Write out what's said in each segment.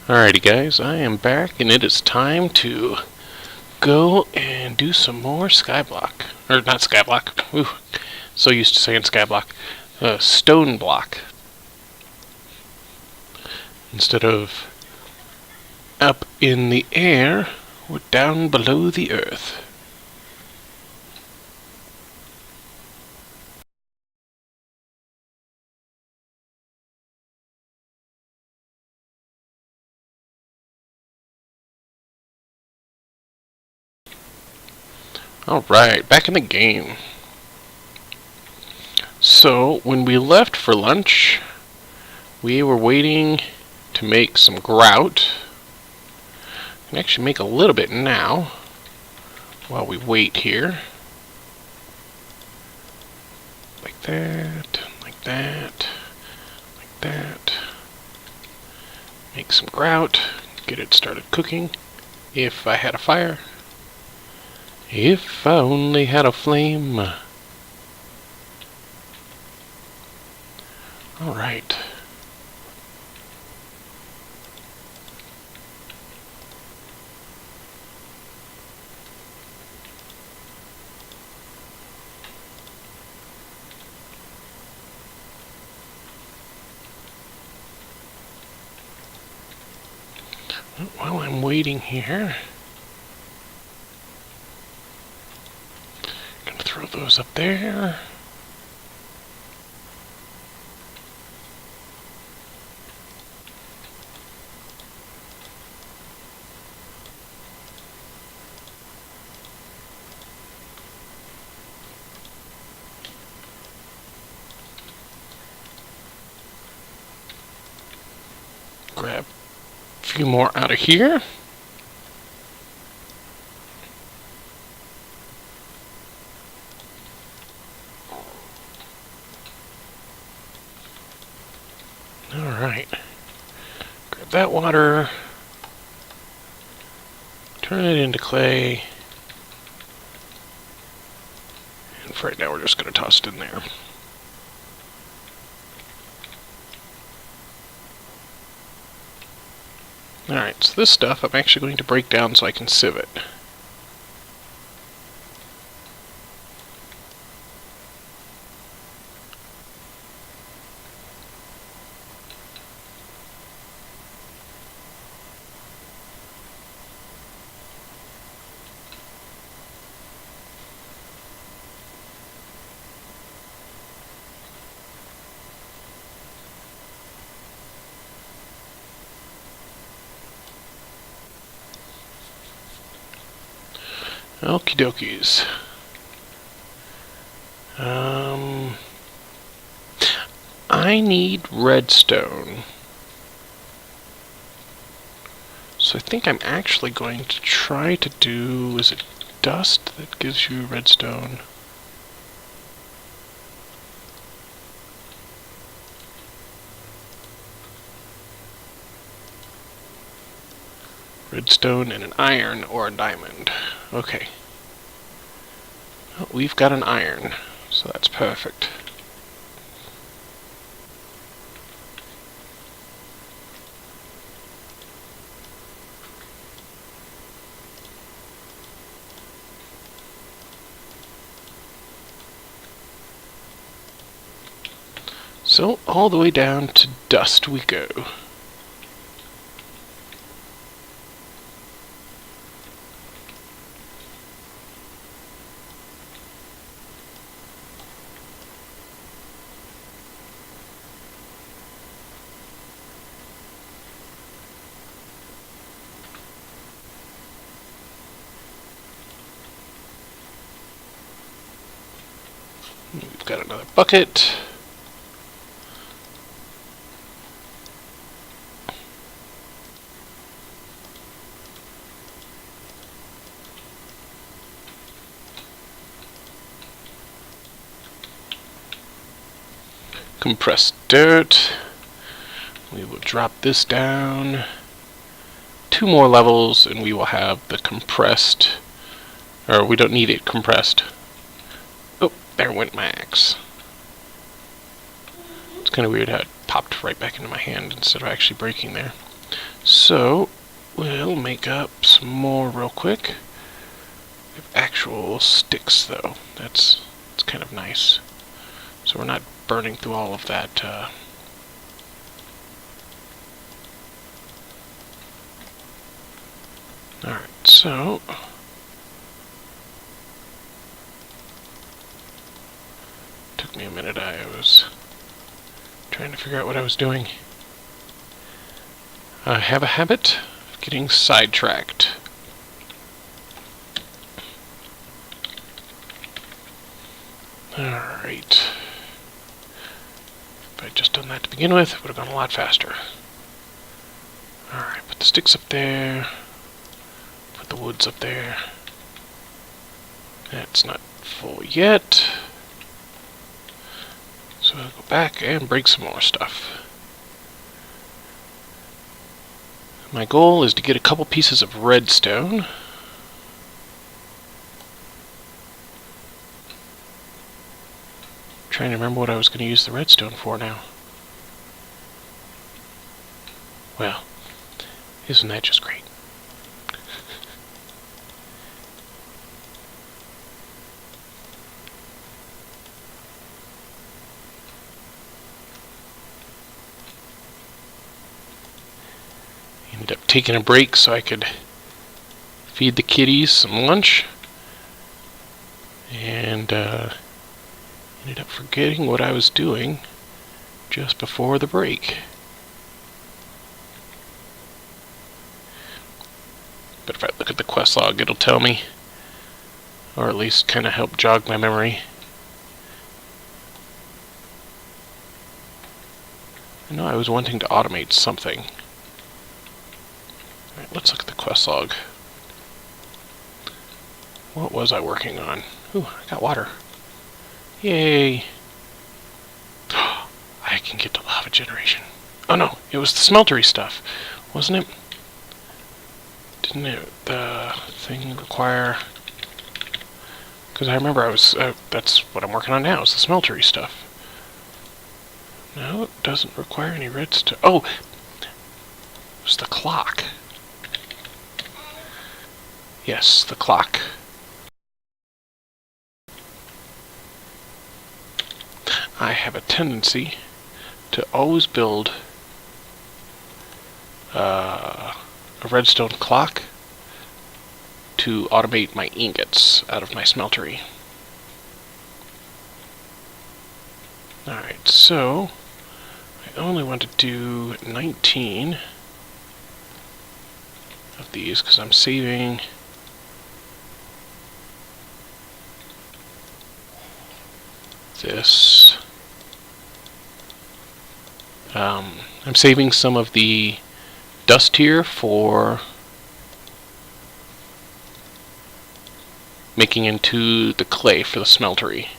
Alrighty guys, I am back and it is time to go and do some more Skyblock. Or not Skyblock, ooh, so used to saying Skyblock. Stoneblock. Instead of up in the air, we're down below the earth. Alright, back in the game. So, when we left for lunch, we were waiting to make some grout. I can actually make a little bit now, while we wait here. Like that, like that, like that. Make some grout, get it started cooking, if I had a fire. If I only had a flame. Alright. While I'm waiting here, gonna throw those up there. Grab a few more out of here. Alright. Grab that water. Turn it into clay. And for right now we're just going to toss it in there. Alright, so this stuff I'm actually going to break down so I can sieve it. Okie dokies. I need redstone. So I think I'm actually going to try to do, is it dust that gives you redstone? Redstone and an iron or a diamond. Okay. Well, we've got an iron, so that's perfect. So, all the way down to dust we go. We've got another bucket. Compressed dirt. We will drop this down 2 more levels and we will have the compressed, or we don't need it compressed. Oh, there went my axe. It's kind of weird how it popped right back into my hand instead of actually breaking there. So, we'll make up some more real quick. We have actual sticks, though. That's kind of nice. So we're not burning through all of that. Alright, so took me a minute. I was trying to figure out what I was doing. I have a habit of getting sidetracked. Alright. If I'd just done that to begin with, it would have gone a lot faster. Alright, put the sticks up there. Put the woods up there. That's not full yet. So I'll go back and break some more stuff. My goal is to get a couple pieces of redstone. Trying to remember what I was going to use the redstone for now. Well, isn't that just great? Ended up taking a break so I could feed the kitties some lunch. And ended up forgetting what I was doing just before the break. But if I look at the quest log, it'll tell me, or at least kind of help jog my memory. I know I was wanting to automate something. Alright, let's look at the quest log. What was I working on? Ooh, I got water. Yay! I can get to lava generation. Oh no, it was the smeltery stuff, wasn't it? Didn't it, the thing require... Because I remember I was, that's what I'm working on now, is the smeltery stuff. No, it doesn't require any redstone. Oh! It was the clock. Yes, the clock. I have a tendency to always build a redstone clock to automate my ingots out of my smeltery. Alright, so I only want to do 19 of these because I'm saving this. I'm saving some of the dust here for making into the clay for the smeltery.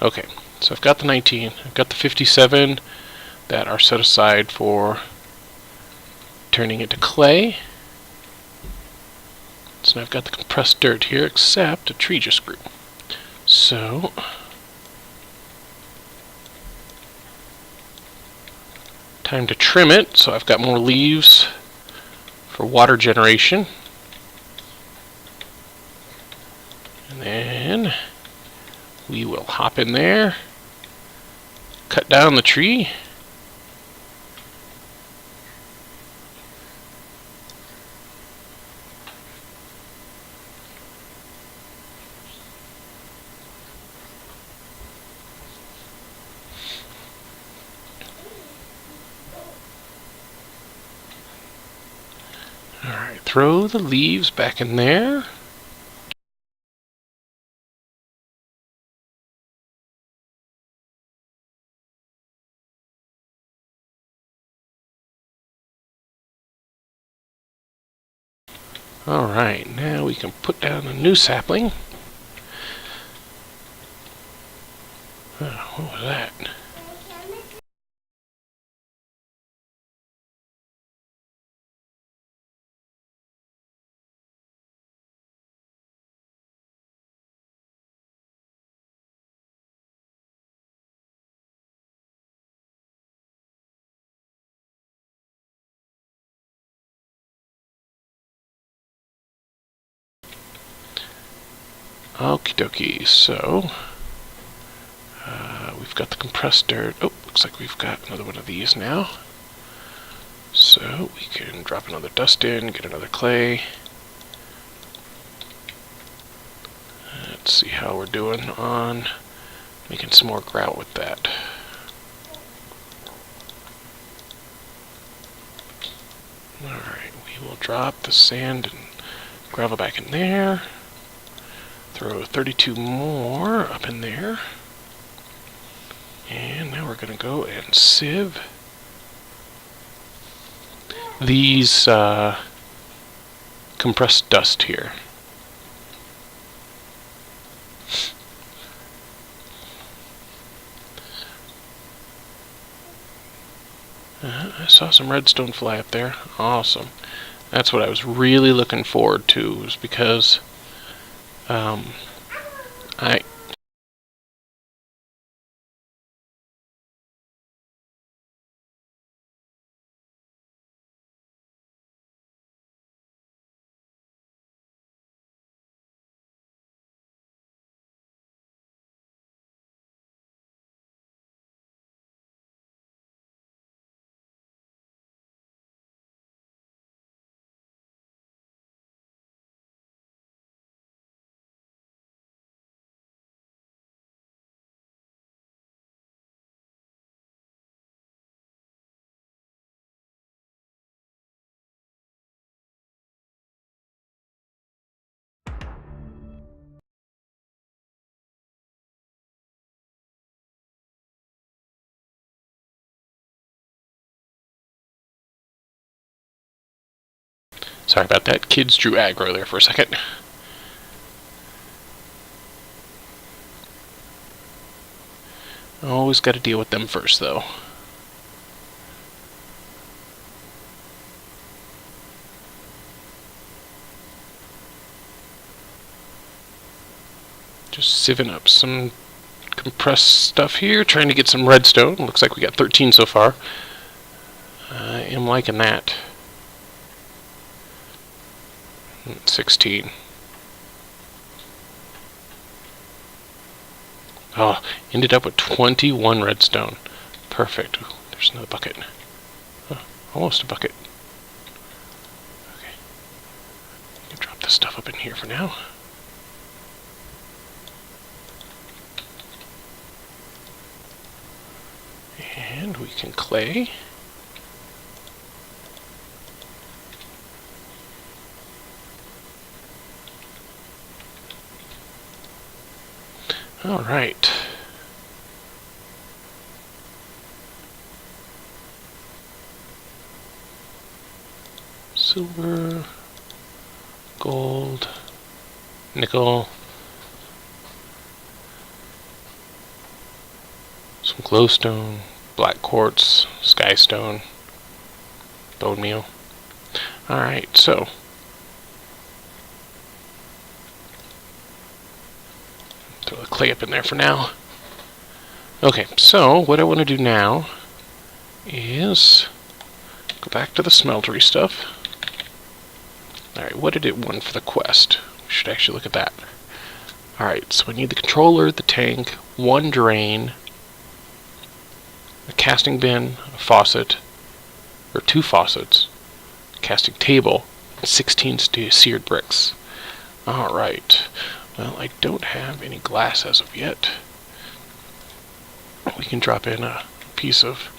Okay, so I've got the 19, I've got the 57 that are set aside for turning into clay. So now I've got the compressed dirt here, except a tree just grew. So time to trim it, so I've got more leaves for water generation. And then we will hop in there, cut down the tree. Alright, throw the leaves back in there. Alright, now we can put down a new sapling. Oh, what was that? Okie dokie, so we've got the compressed dirt. Oh, looks like we've got another one of these now. So we can drop another dust in, get another clay. Let's see how we're doing on making some more grout with that. Alright, we will drop the sand and gravel back in there. Throw 32 more up in there. And now we're going to go and sieve these compressed dust here. I saw some redstone fly up there. Awesome. That's what I was really looking forward to, was because sorry about that. Kids drew aggro there for a second. Always got to deal with them first, though. Just sieving up some compressed stuff here, trying to get some redstone. Looks like we got 13 so far. I am liking that. 16. Oh, ended up with 21 redstone. Perfect. Ooh, there's another bucket. Oh, almost a bucket. Okay. You can drop this stuff up in here for now. And we can clay. All right. Silver, gold, nickel, some glowstone, black quartz, skystone, bone meal. All right, so throw the clay up in there for now. Okay, so what I want to do now is go back to the smeltery stuff. Alright, what did it want for the quest? We should actually look at that. Alright, so we need the controller, the tank, one drain, a casting bin, a faucet, or 2 faucets, a casting table, and 16 seared bricks. Alright. Well, I don't have any glass as of yet. We can drop in a piece of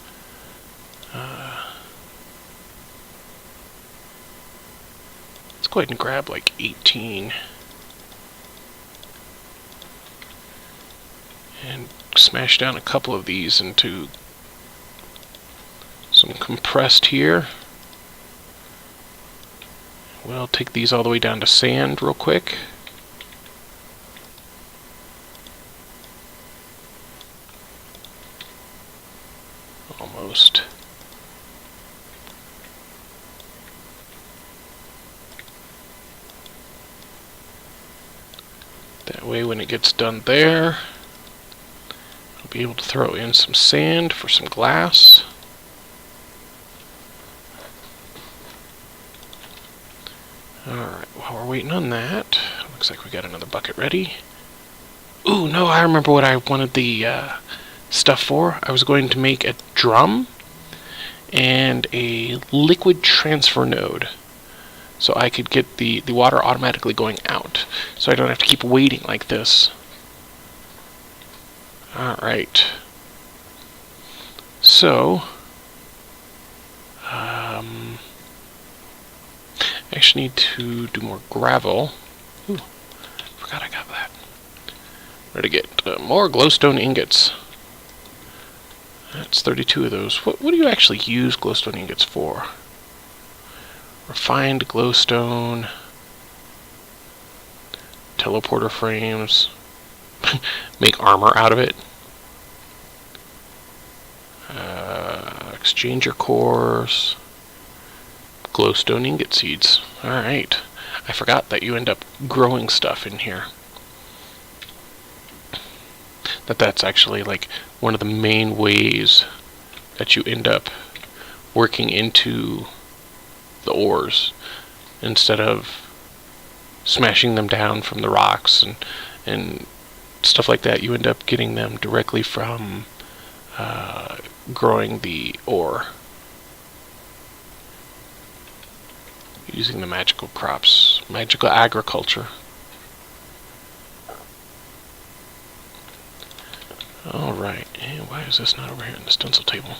let's go ahead and grab like 18 and smash down a couple of these into some compressed here. We'll take these all the way down to sand real quick. Almost. That way when it gets done there, I'll be able to throw in some sand for some glass. Alright, while we're waiting on that, Looks like we got another bucket ready. Ooh, no, I remember what I wanted the stuff for. I was going to make a drum and a liquid transfer node, so I could get the water automatically going out, so I don't have to keep waiting like this. Alright. So, I actually need to do more gravel. Ooh, forgot I got that. Where to get more glowstone ingots. That's 32 of those. What do you actually use glowstone ingots for? Refined glowstone, teleporter frames, make armor out of it, exchanger cores, glowstone ingot seeds. Alright, I forgot that you end up growing stuff in here. That's actually like one of the main ways that you end up working into the ores, instead of smashing them down from the rocks and stuff like that. You end up getting them directly from growing the ore using the magical crops, magical agriculture. Alright, and why is this not over here in the stencil table?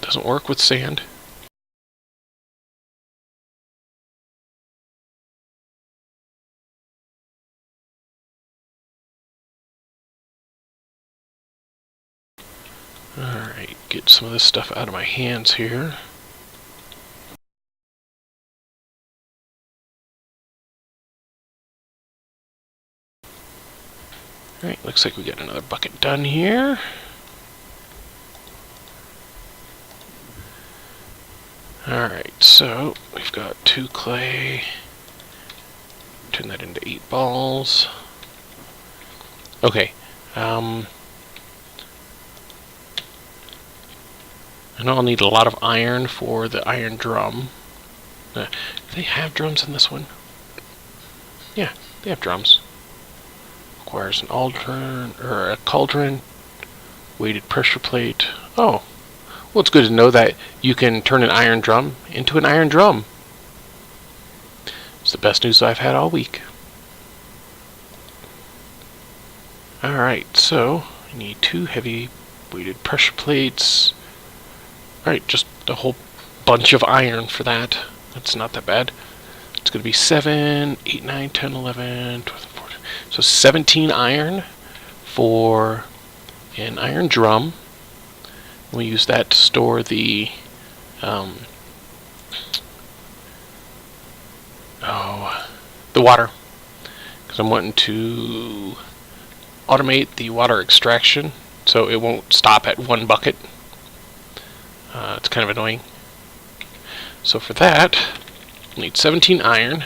Doesn't work with sand. Alright, get some of this stuff out of my hands here. Alright, looks like we got another bucket done here. Alright, so we've got 2 clay. Turn that into 8 balls. Okay, I know I'll need a lot of iron for the iron drum. Do they have drums in this one? Yeah, they have drums. Requires an a cauldron, weighted pressure plate. Oh, well, it's good to know that you can turn an iron drum into an iron drum. It's the best news I've had all week. Alright, so I need 2 heavy weighted pressure plates. Alright, just a whole bunch of iron for that. That's not that bad. It's going to be 7, 8, 9, 10, 11, 12, 14. So 17 iron for an iron drum. We use that to store the the water, because I'm wanting to automate the water extraction so it won't stop at 1 bucket. It's kind of annoying. So for that, we'll need 17 iron.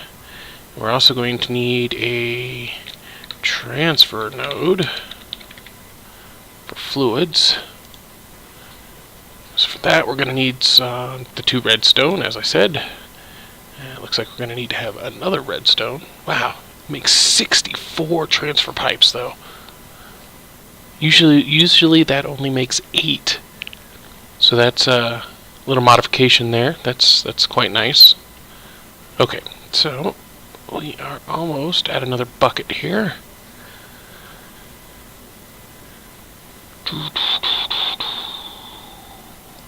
We're also going to need a transfer node for fluids. So for that, we're going to need the 2 redstone, as I said. It looks like we're going to need to have another redstone. Wow, makes 64 transfer pipes, though. Usually that only makes 8. So that's a little modification there. That's quite nice. Okay, so we are almost at another bucket here.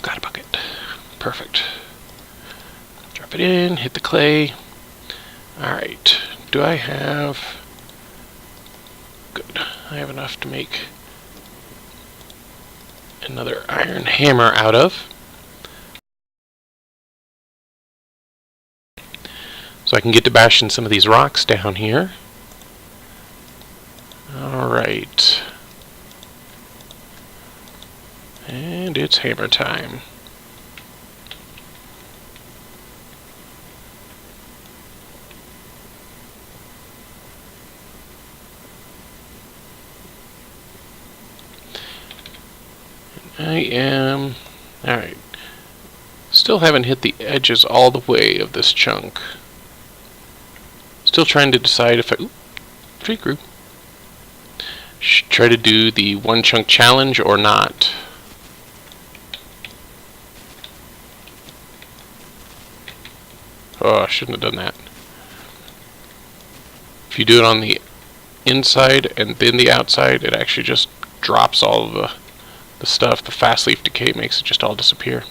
Got a bucket. Perfect. Drop it in, hit the clay. Alright, do I have... Good. I have enough to make another iron hammer out of. So I can get to bashing some of these rocks down here. Alright. And it's hammer time. I am... Alright. Still haven't hit the edges all the way of this chunk. Still trying to decide if I... Oop, tree grew. Should try to do the one chunk challenge or not. Oh, I shouldn't have done that. If you do it on the inside and then the outside, it actually just drops all of the stuff. The fast leaf decay makes it just all disappear.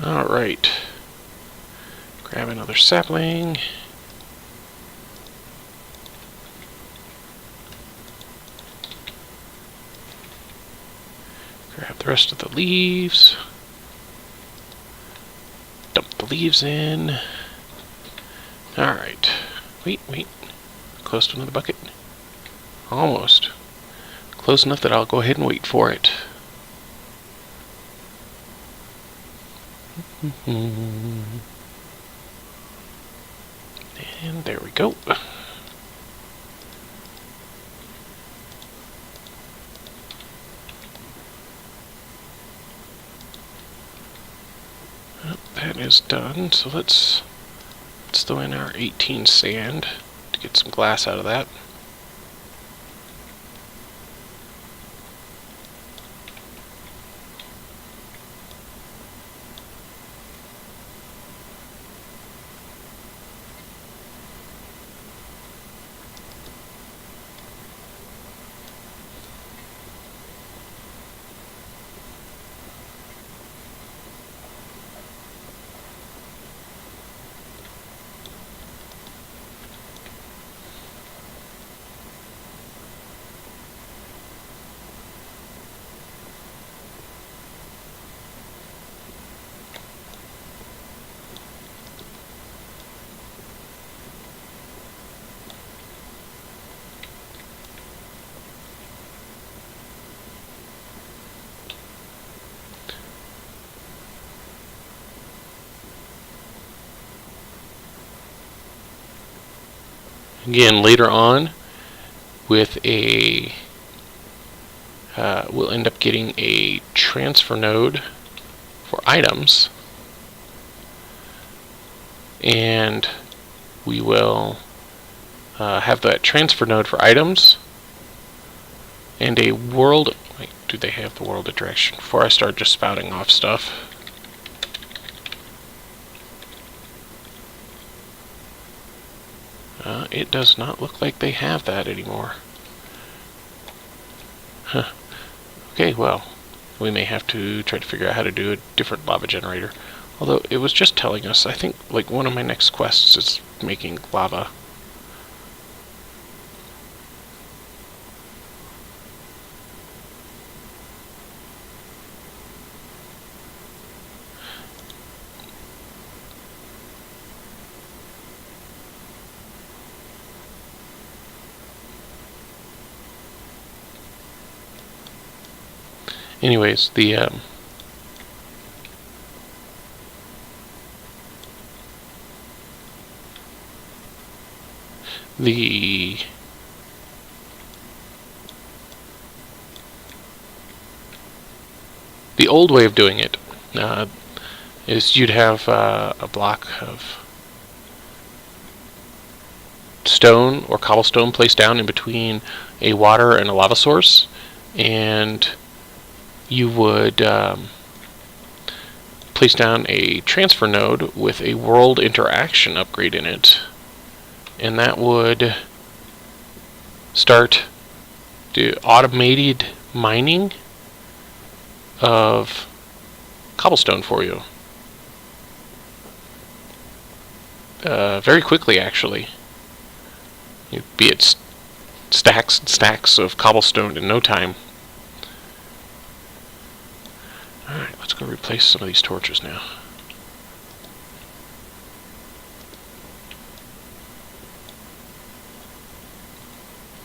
Alright. Grab another sapling. Grab the rest of the leaves. Dump the leaves in. Alright. Wait. Close to another bucket. Almost. Close enough that I'll go ahead and wait for it. And there we go. Well, that is done, so let's throw in our 18 sand to get some glass out of that. Again, later on, with a we'll end up getting a transfer node for items, and we will have that transfer node for items and a world. Wait, do they have the world of direction? Before I start just spouting off stuff. It does not look like they have that anymore. Huh. Okay, well, we may have to try to figure out how to do a different lava generator. Although, it was just telling us, I think, like, one of my next quests is making lava. Anyways, the old way of doing it is you'd have a block of stone or cobblestone placed down in between a water and a lava source, and you would place down a transfer node with a world interaction upgrade in it, and that would start the automated mining of cobblestone for you. Very quickly, actually. Be it stacks and stacks of cobblestone in no time. Alright, let's go replace some of these torches now.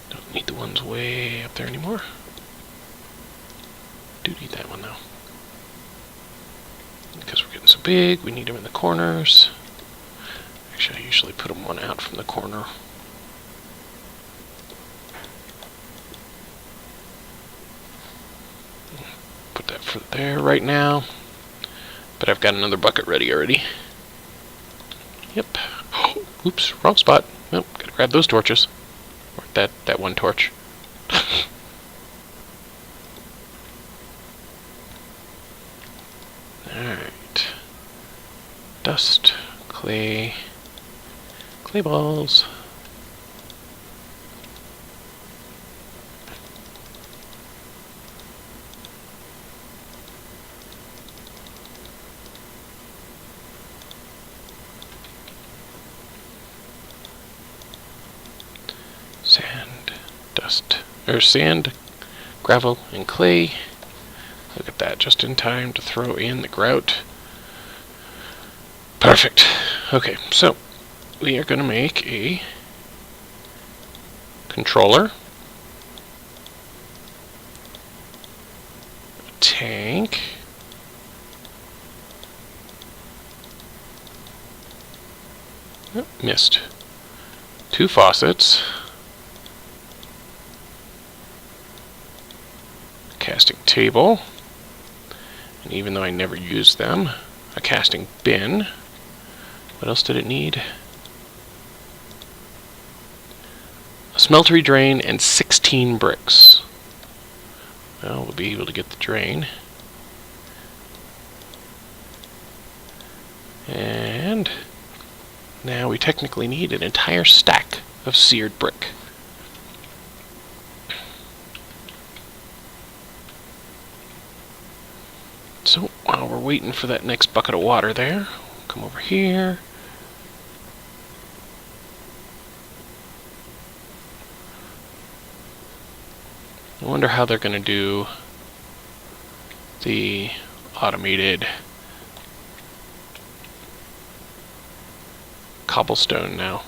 Don't need the ones way up there anymore. Do need that one though. Because we're getting so big, we need them in the corners. Actually, I usually put them one out from the corner. for there right now. But I've got another bucket ready already. Yep. Oh, oops, wrong spot. Nope, gotta grab those torches. Or that one torch. Alright. Dust, clay balls. Sand, gravel, and clay. Look at that, just in time to throw in the grout. Perfect. Okay, so we are going to make a controller, a tank, oh, missed, 2 faucets, casting table, and even though I never used them, a casting bin. What else did it need? A smeltery drain and 16 bricks. Well, we'll be able to get the drain. And now we technically need an entire stack of seared brick. So while we're waiting for that next bucket of water there, come over here. I wonder how they're going to do the automated cobblestone now.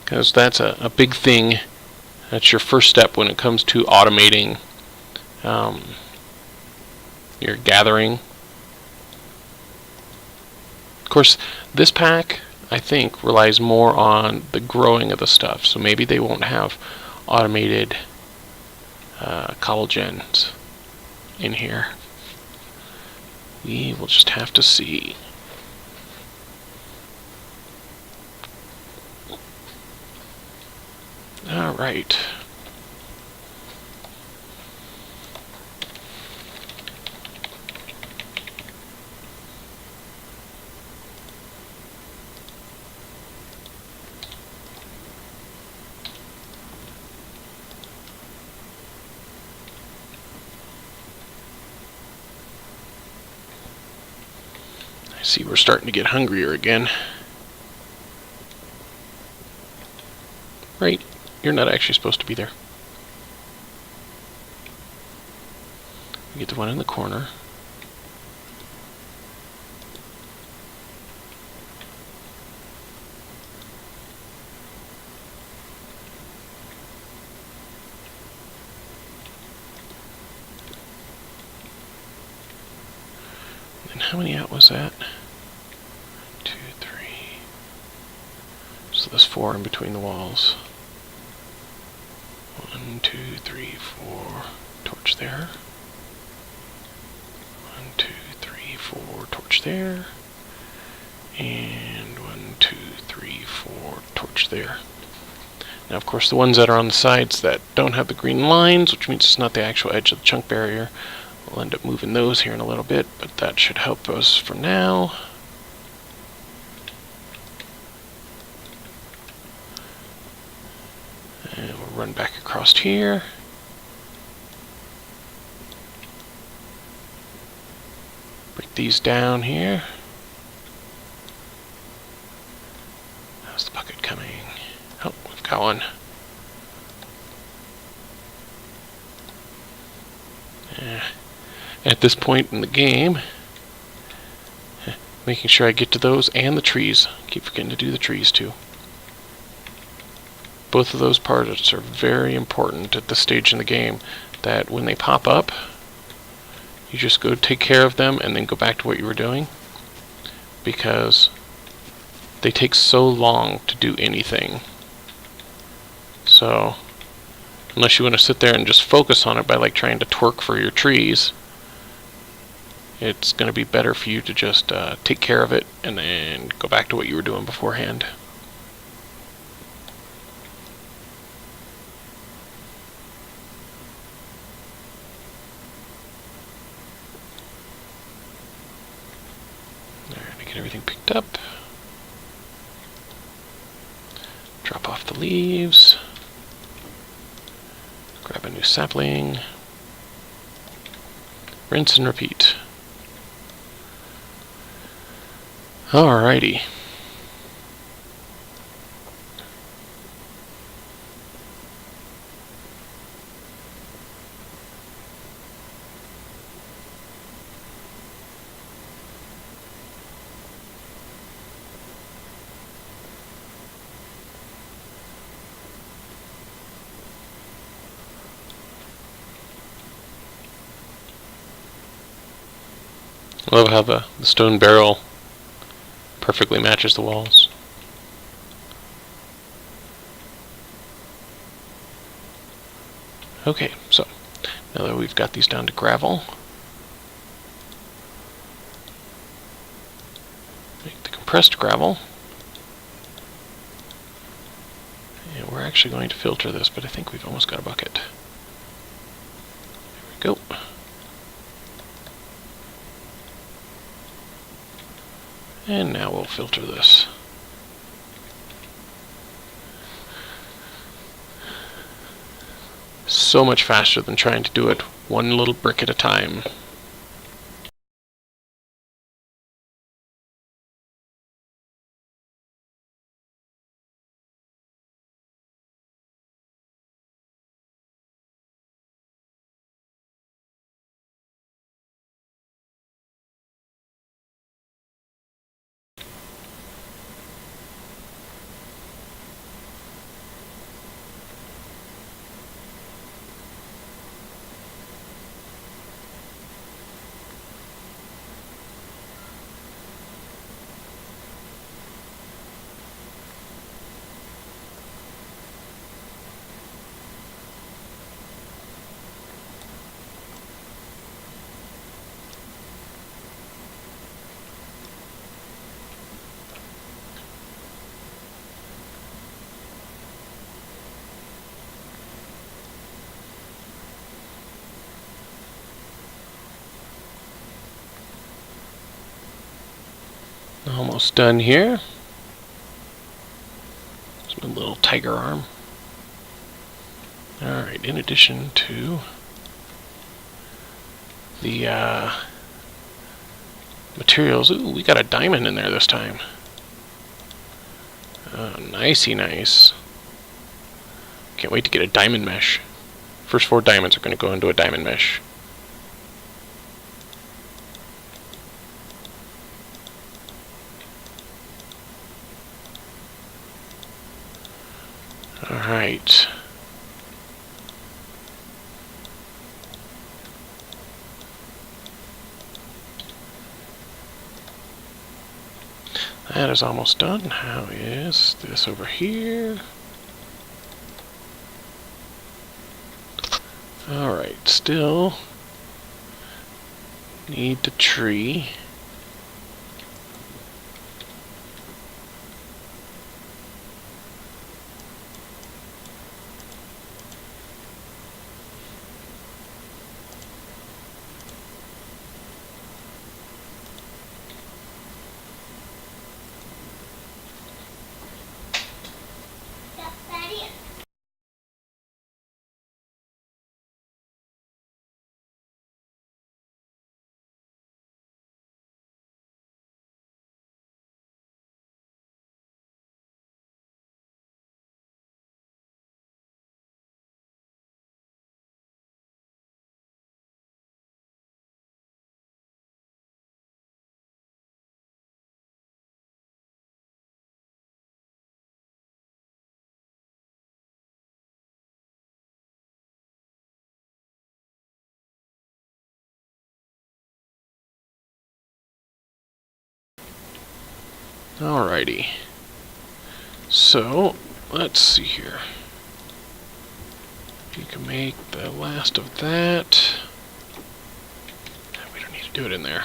Because that's a big thing. That's your first step when it comes to automating your gathering. Of course, this pack, I think, relies more on the growing of the stuff. So maybe they won't have automated cobble gens in here. We will just have to see. Alright. I see we're starting to get hungrier again. Right. You're not actually supposed to be there. You get the one in the corner. And how many out was that? 2, 3. So there's 4 in between the walls. 1, 2, 3, 4. Torch there. 1, 2, 3, 4. Torch there. And 1, 2, 3, 4. Torch there. Now, of course, the ones that are on the sides that don't have the green lines, which means it's not the actual edge of the chunk barrier, we'll end up moving those here in a little bit, but that should help us for now. And we'll run back across here. Break these down here. How's the bucket coming? Oh, we've got one. At this point in the game, making sure I get to those and the trees. Keep forgetting to do the trees too. Both of those parts are very important at this stage in the game that when they pop up, you just go take care of them and then go back to what you were doing, because they take so long to do anything. So unless you want to sit there and just focus on it by like trying to twerk for your trees, it's going to be better for you to just take care of it and then go back to what you were doing beforehand. There, to get everything picked up. Drop off the leaves. Grab a new sapling. Rinse and repeat. Alrighty. I love how the stone barrel perfectly matches the walls. Okay, so now that we've got these down to gravel, make the compressed gravel. And we're actually going to filter this, but I think we've almost got a bucket. There we go. And now we'll filter this. So much faster than trying to do it one little brick at a time. Almost done here. It's my little tiger arm. Alright, in addition to the materials, ooh, we got a diamond in there this time. Nicey nice. Can't wait to get a diamond mesh. First 4 diamonds are going to go into a diamond mesh. Alright. That is almost done. How is this over here? Alright, still need the tree. Alrighty. So, let's see here. You can make the last of that. We don't need to do it in there.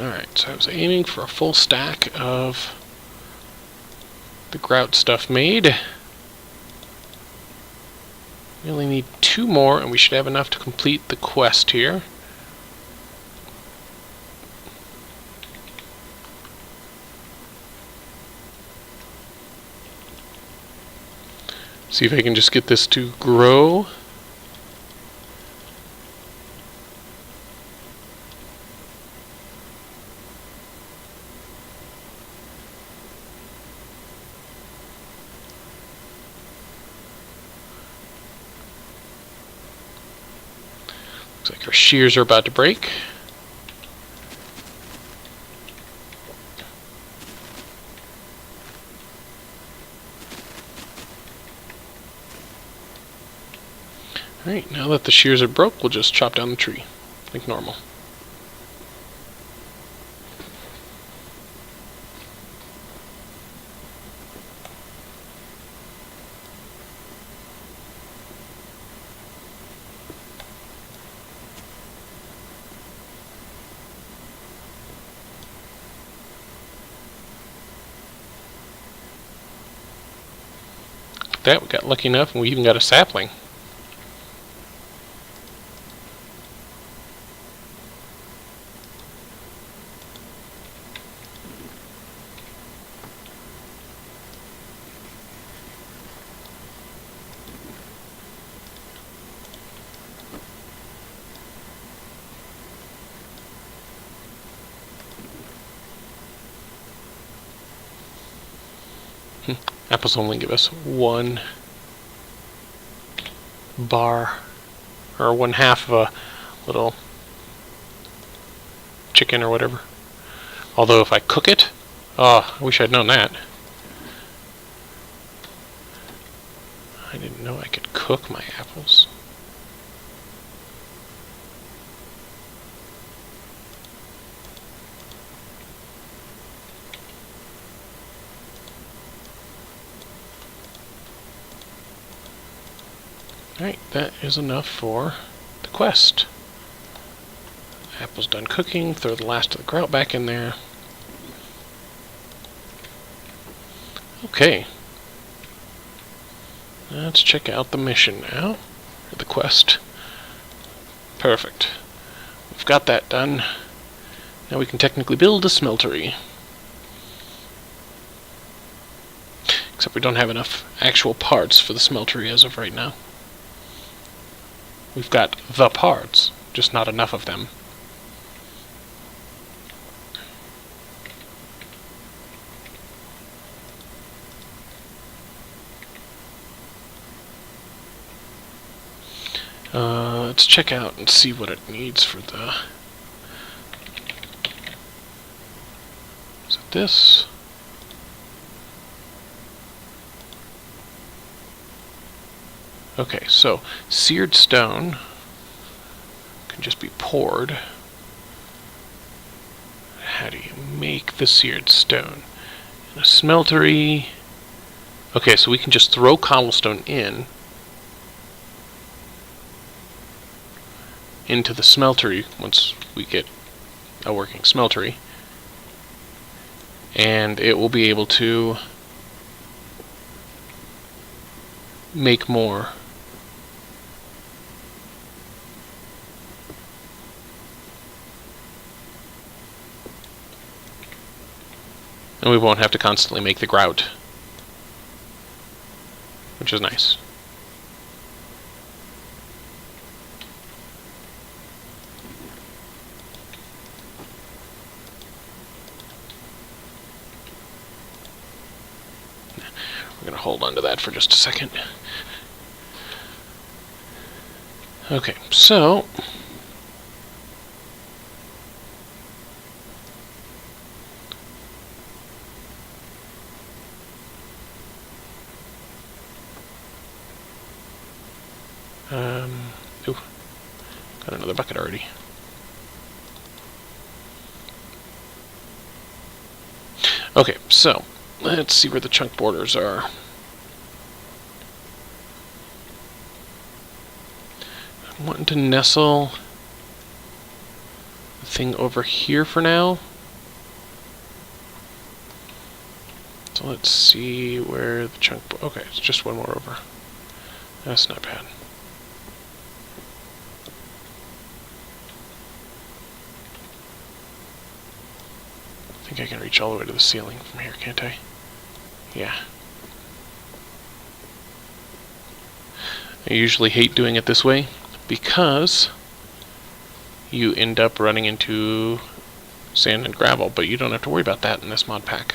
Alright, so I was aiming for a full stack of the grout stuff made. We only need 2 more, and we should have enough to complete the quest here. See if I can just get this to grow. Looks like our shears are about to break. Alright, now that the shears are broke, we'll just chop down the tree, like normal. That we got lucky enough, and we even got a sapling. Apples only give us 1 bar, or 1/2 of a little chicken or whatever. Although if I cook it, oh, I wish I'd known that. I didn't know I could cook my apples. Alright, that is enough for the quest. Apple's done cooking, throw the last of the grout back in there. Okay. Let's check out the mission now, or the quest. Perfect. We've got that done. Now we can technically build a smeltery. Except we don't have enough actual parts for the smeltery as of right now. We've got the parts, just not enough of them. Let's check out and see what it needs for the... Is it this? Okay, so seared stone can just be poured. How do you make the seared stone? In a smeltery... Okay, so we can just throw cobblestone into the smeltery once we get a working smeltery, and it will be able to make more. And we won't have to constantly make the grout, which is nice. We're going to hold on to that for just a second. Okay, so... ooh, got another bucket already. Okay, so let's see where the chunk borders are. I'm wanting to nestle the thing over here for now. So let's see where the chunk... Okay, it's just one more over. That's not bad. I think I can reach all the way to the ceiling from here, can't I? Yeah. I usually hate doing it this way because you end up running into sand and gravel, but you don't have to worry about that in this mod pack.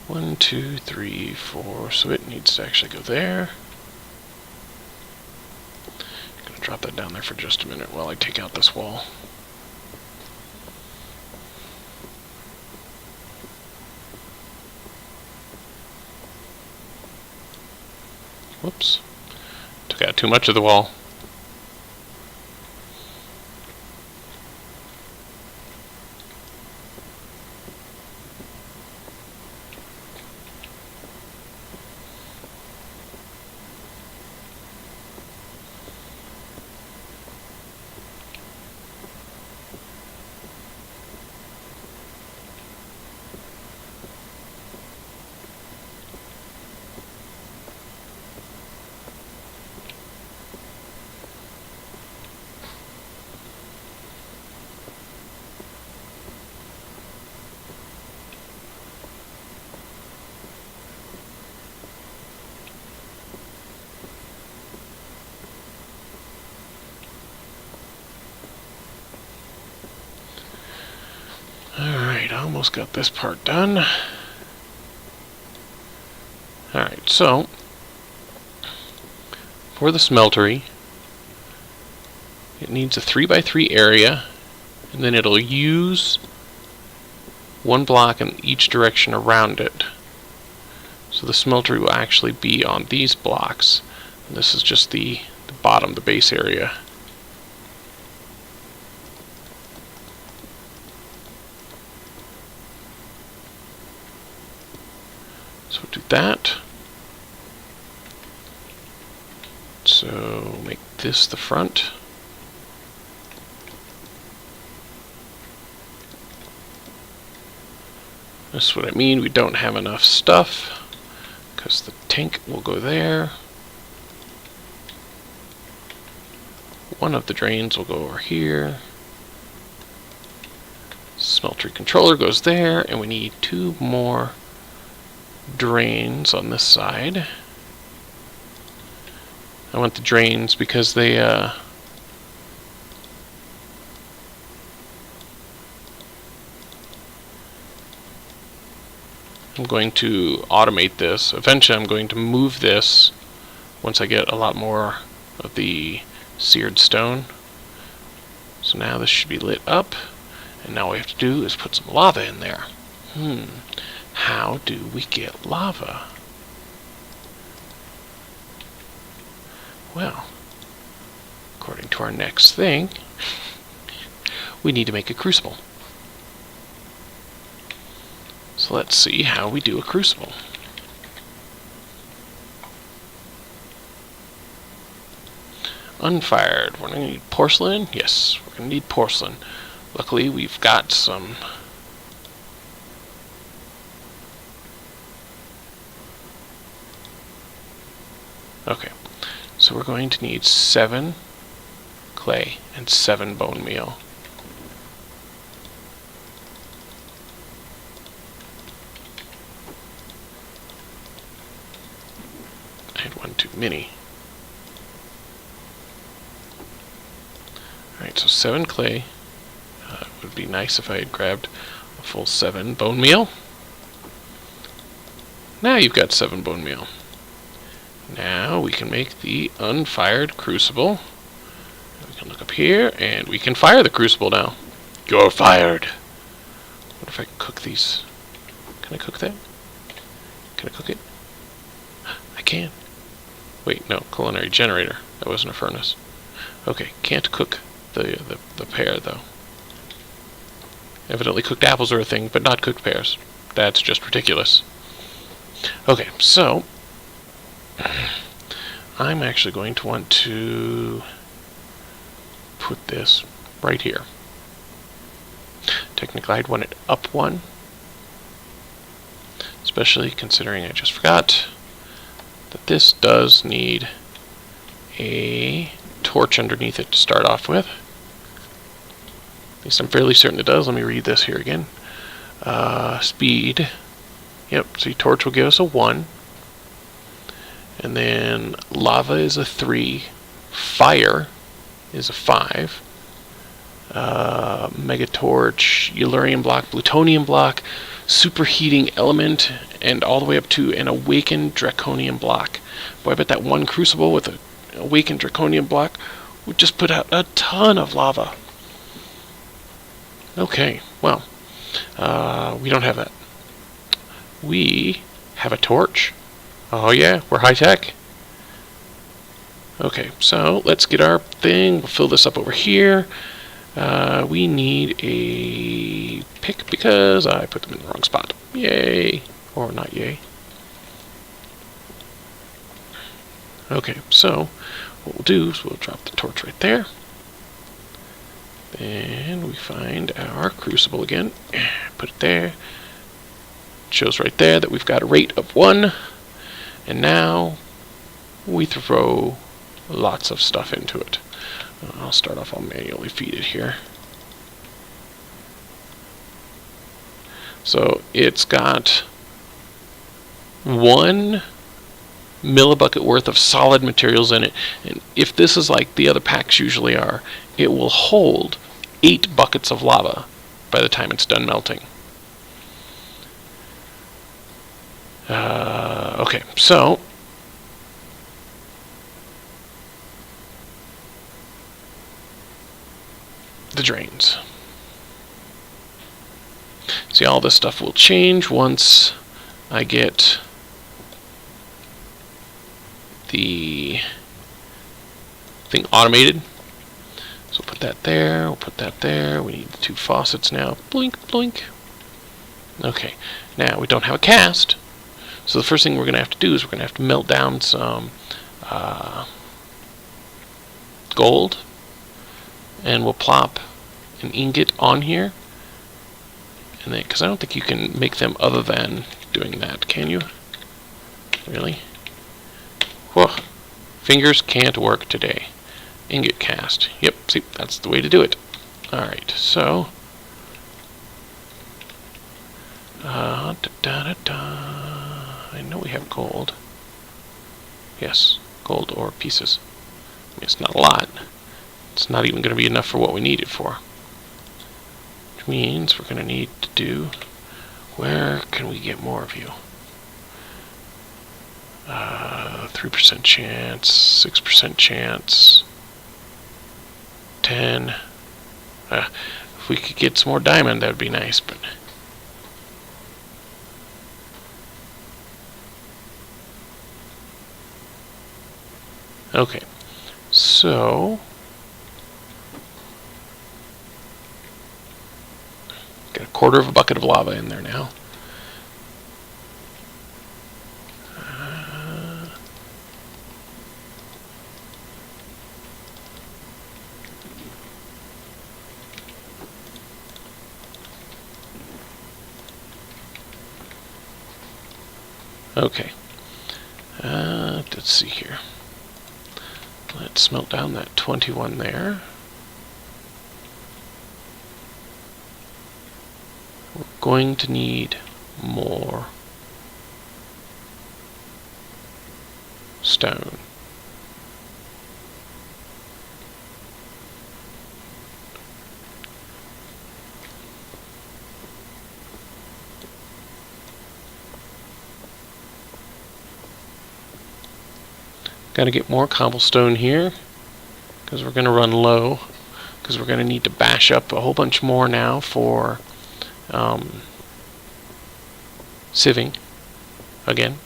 One, two, three, four. So it needs to actually go there. I'm gonna drop that down there for just a minute while I take out this wall. Whoops. Took out too much of the wall. Alright, almost got this part done. Alright, so for the smeltery, it needs a 3x3 area, and then it'll use one block in each direction around it. So the smeltery will actually be on these blocks. And this is just the bottom, the base area. So we'll do that. So make this the front. That's what I mean. We don't have enough stuff because the tank will go there. One of the drains will go over here. Smeltery controller goes there, and we need 2 more drains on this side. I want the drains because they I'm going to automate this. Eventually I'm going to move this once I get a lot more of the seared stone. So now this should be lit up, and now all we have to do is put some lava in there. How do we get lava? Well, according to our next thing, we need to make a crucible. So let's see how we do a crucible. Unfired. We're going to need porcelain? Yes, we're going to need porcelain. Luckily, we've got some. Okay, so we're going to need 7 clay and 7 bone meal. I had one too many. Alright, so 7 clay. It would be nice if I had grabbed a full 7 bone meal. Now you've got 7 bone meal. Now we can make the unfired crucible. We can look up here, and we can fire the crucible now. You're fired! What if I cook these Can I cook that? Can I cook it? I can. Wait, no, culinary generator. That wasn't a furnace. Okay, can't cook the pear, though. Evidently cooked apples are a thing, but not cooked pears. That's just ridiculous. Okay, so I'm actually going to want to put this right here. Technically, I'd want it up one, especially considering I just forgot that this does need a torch underneath it to start off with. At least I'm fairly certain it does. Let me read this here again. Speed. Yep, see, torch will give us a 1. And then lava is a 3. Fire is a 5. Megatorch, Yellurium block, plutonium block, superheating element, and all the way up to an awakened draconium block. Boy, I bet that one crucible with an awakened draconium block would just put out a ton of lava. Okay, well, we don't have that. We have a torch. Oh yeah, we're high-tech. Okay, so let's get our thing. We'll fill this up over here. We need a pick because I put them in the wrong spot. Yay. Or not yay. Okay, so what we'll do is we'll drop the torch right there. Then we find our crucible again. Put it there. It shows right there that we've got a rate of 1. And now we throw lots of stuff into it. I'll start off, I'll manually feed it here. So it's got 1 millibucket worth of solid materials in it. And if this is like the other packs usually are, it will hold 8 buckets of lava by the time it's done melting. Okay, so the drains. See, all this stuff will change once I get the thing automated. So we'll put that there, we'll put that there. We need the 2 faucets now. Blink, blink. Okay, now we don't have a cast. So the first thing we're going to have to do is we're going to have to melt down some gold. And we'll plop an ingot on here. And then, because I don't think you can make them other than doing that, can you? Really? Whoa. Fingers can't work today. Ingot cast. Yep, see, that's the way to do it. Alright, so I know we have gold. Yes, gold ore pieces. I mean, it's not a lot. It's not even going to be enough for what we need it for. Which means we're going to need to do... Where can we get more of you? 3% chance, 6% chance, 10. If we could get some more diamond, that would be nice, but... Okay, so... Got a quarter of a bucket of lava in there now. Okay. Let's see here. Let's smelt down that 21 there. We're going to need more stone. Got to get more cobblestone here because we're going to run low, because we're going to need to bash up a whole bunch more now for sieving again.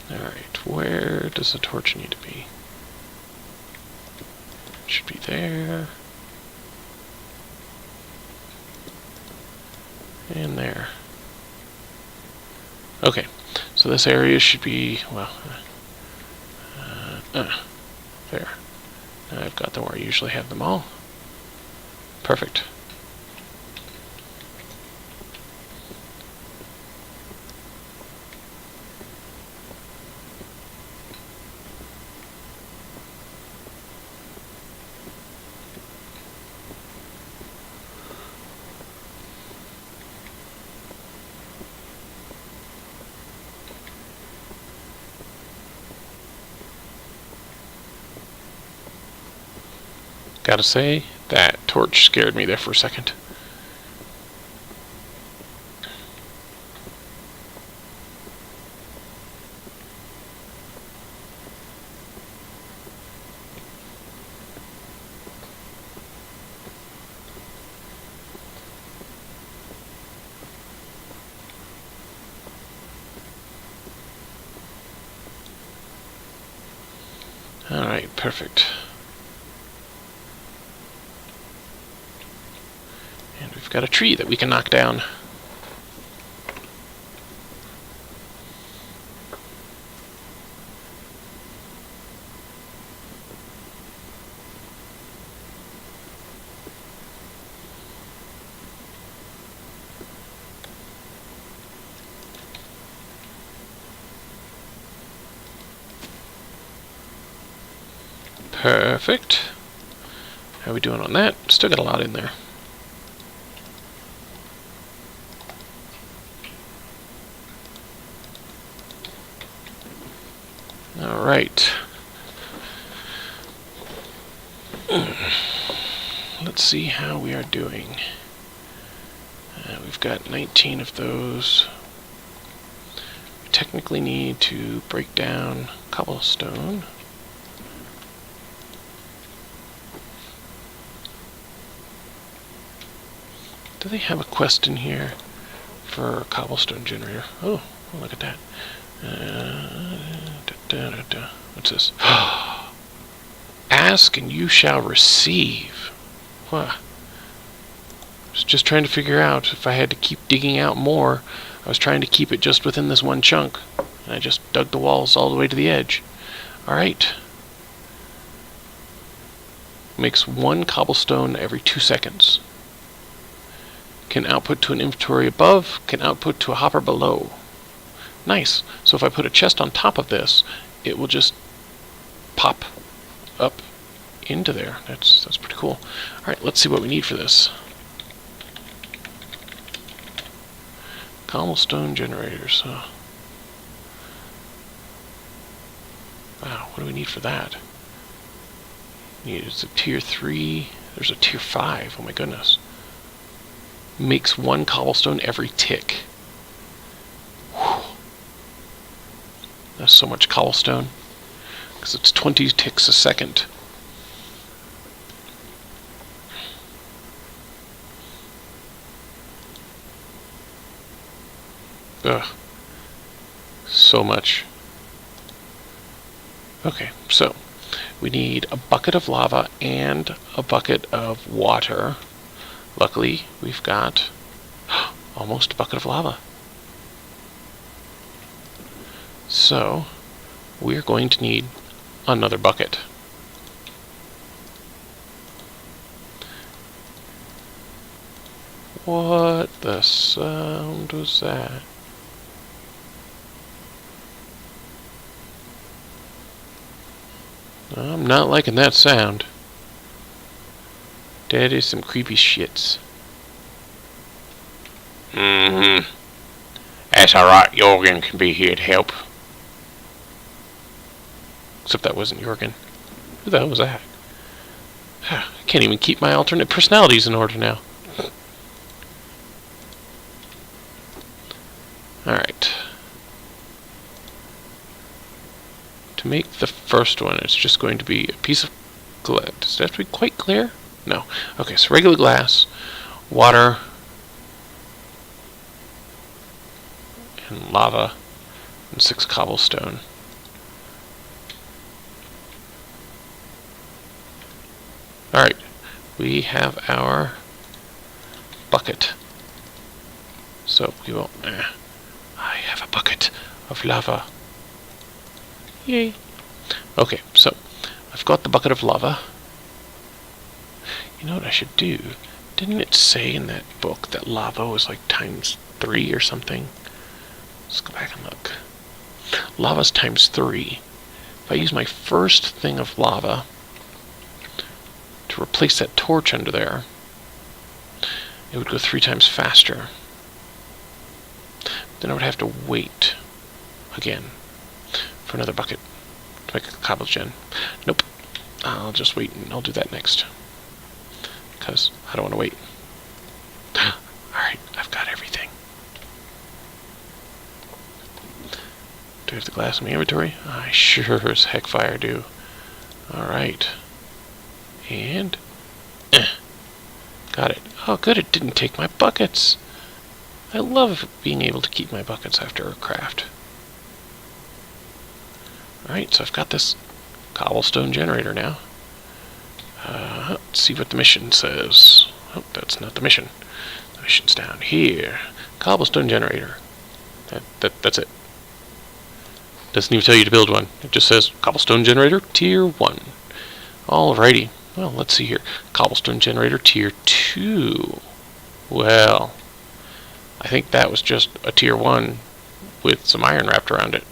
Alright, where does the torch need to be? It should be there. And there. Okay, so this area should be, well, there. Now I've got them where I usually have them all. Perfect. Gotta say, that torch scared me there for a second. Alright, perfect. And we've got a tree that we can knock down. Perfect. How are we doing on that? Still got a lot in there. Alright. Let's see how we are doing. We've got 19 of those. We technically need to break down cobblestone. Do they have a quest in here for a cobblestone generator? Oh, look at that. What's this? Ask and you shall receive. What? I was just trying to figure out if I had to keep digging out more. I was trying to keep it just within this one chunk. And I just dug the walls all the way to the edge. Alright. Makes 1 cobblestone every 2 seconds. Can output to an inventory above, can output to a hopper below. Nice. So if I put a chest on top of this, it will just pop up into there. That's pretty cool. Alright, let's see what we need for this. Cobblestone generators. Wow, what do we need for that? It's a tier 3. There's a tier 5. Oh my goodness. Makes 1 cobblestone every tick. Whew. That's so much cobblestone. Because it's 20 ticks a second. Ugh. So much. Okay, so we need a bucket of lava and a bucket of water. Luckily, we've got almost a bucket of lava. So, we're going to need another bucket. What the sound was that? I'm not liking that sound. That is some creepy shits. Mm-hmm. That's alright, Jorgen can be here to help. Except that wasn't Jorgen. Who the hell was that? I Can't even keep my alternate personalities in order now. Alright. To make the first one, it's just going to be a piece of glass. Does it have to be quite clear? No. Okay, so regular glass, water, and lava, and 6 cobblestone. Alright, we have our bucket. So we will... I have a bucket of lava. Yay. Okay, so I've got the bucket of lava. You know what I should do? Didn't it say in that book that lava was like ×3 or something? Let's go back and look. Lava's ×3. If I use my first thing of lava to replace that torch under there, it would go 3 times faster. Then I would have to wait again for another bucket to make a cobblestone. Nope. I'll just wait and I'll do that next, because I don't want to wait. Alright, I've got everything. Do I have the glass in my inventory? I sure as heck fire do. Alright. And... got it. Oh good, it didn't take my buckets. I love being able to keep my buckets after a craft. Alright, so I've got this cobblestone generator now. Let's see what the mission says. Oh, that's not the mission. The mission's down here. Cobblestone generator. That's it. Doesn't even tell you to build one. It just says cobblestone generator tier 1. Alrighty. Well, let's see here. Cobblestone generator tier 2. Well, I think that was just a tier 1 with some iron wrapped around it,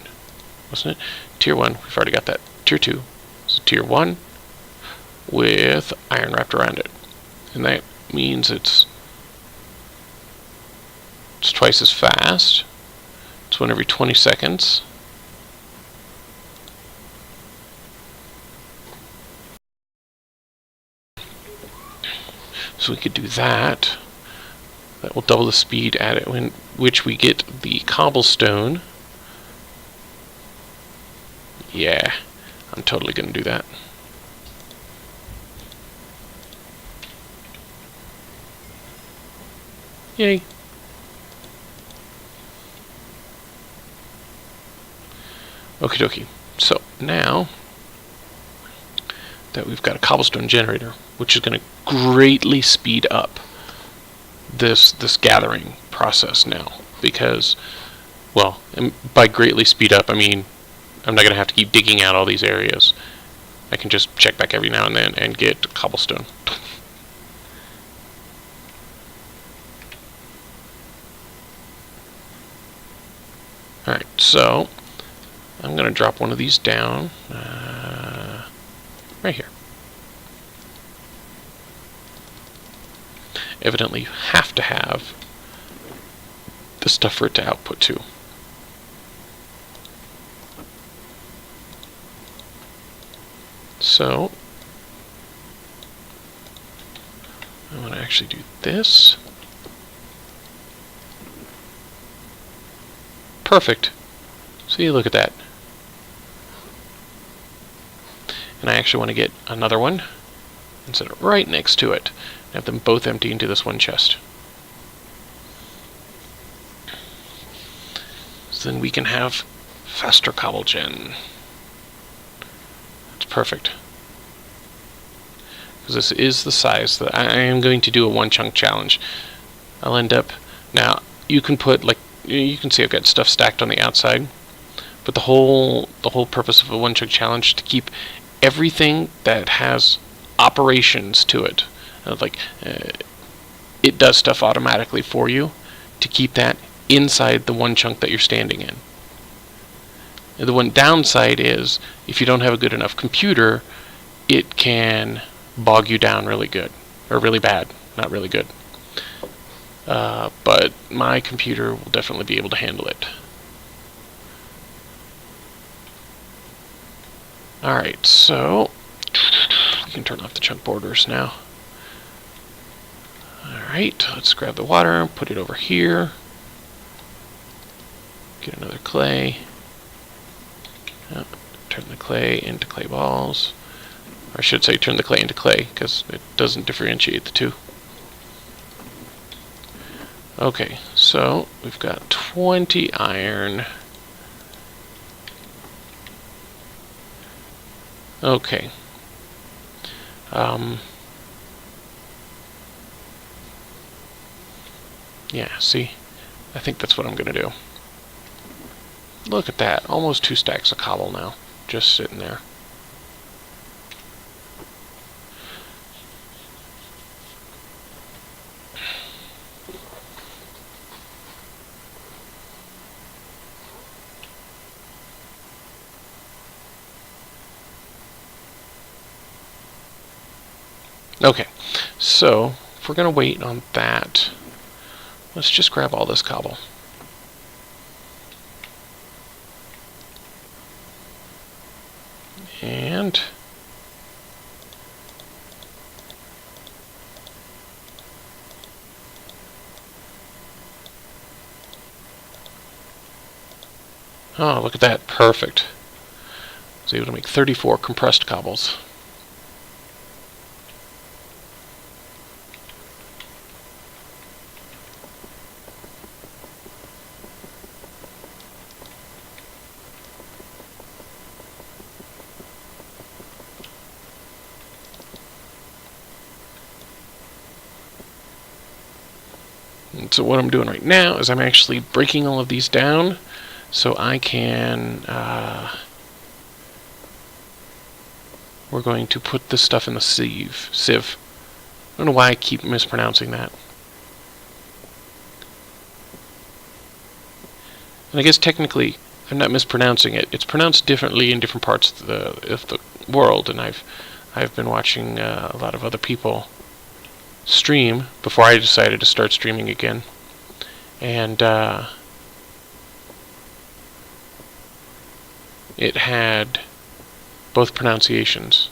wasn't it? Tier 1, we've already got that. Tier 2 is a tier 1 with iron wrapped around it. And that means it's twice as fast. It's 1 every 20 seconds. So we could do that. That will double the speed at it when which we get the cobblestone. Yeah, I'm totally going to do that. Yay. Okie dokie. So now that we've got a cobblestone generator, which is going to greatly speed up this gathering process now, because, well, and by greatly speed up I mean I'm not going to have to keep digging out all these areas. I can just check back every now and then and get cobblestone. Alright, so I'm going to drop one of these down right here. Evidently you have to have the stuff for it to output to. So I want to actually do this. Perfect. See, look at that. And I actually want to get another one and set it right next to it. Have them both empty into this one chest. So then we can have faster cobble gen. That's perfect. Because this is the size that I am going to do a 1 chunk challenge. I'll end up... Now, you can put, like, you can see I've got stuff stacked on the outside. But the whole purpose of a 1 chunk challenge is to keep everything that has operations to it. It does stuff automatically for you, to keep that inside the 1 chunk that you're standing in. And the one downside is, if you don't have a good enough computer, it can bog you down really good, or really bad, not really good. But my computer will definitely be able to handle it. Alright, so we can turn off the chunk borders now. Alright, let's grab the water and put it over here. Get another clay. Turn the clay into clay balls. Or I should say turn the clay into clay, because it doesn't differentiate the two. Okay, so we've got 20 iron. Okay. Yeah, see? I think that's what I'm going to do. Look at that. Almost 2 stacks of cobble now. Just sitting there. Okay, so if we're going to wait on that, let's just grab all this cobble. And oh, look at that. Perfect. I was able to make 34 compressed cobbles. And so what I'm doing right now is I'm actually breaking all of these down so I can we're going to put this stuff in the sieve. I don't know why I keep mispronouncing that. And I guess technically I'm not mispronouncing it. It's pronounced differently in different parts of the world, and I've been watching a lot of other people stream before I decided to start streaming again, and it had both pronunciations.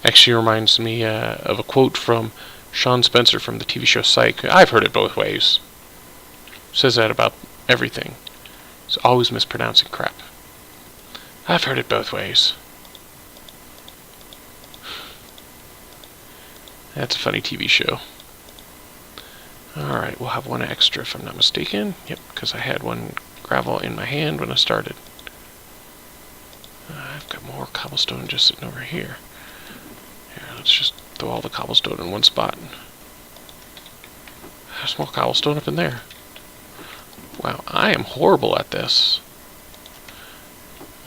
Actually reminds me of a quote from Sean Spencer from the TV show Psych. I've heard it both ways. Says that about everything. He's always mispronouncing crap. I've heard it both ways. That's a funny TV show. Alright, we'll have one extra if I'm not mistaken. Yep, because I had one gravel in my hand when I started. I've got more cobblestone just sitting over here. Here, let's just throw all the cobblestone in one spot. There's more cobblestone up in there. Wow, I am horrible at this.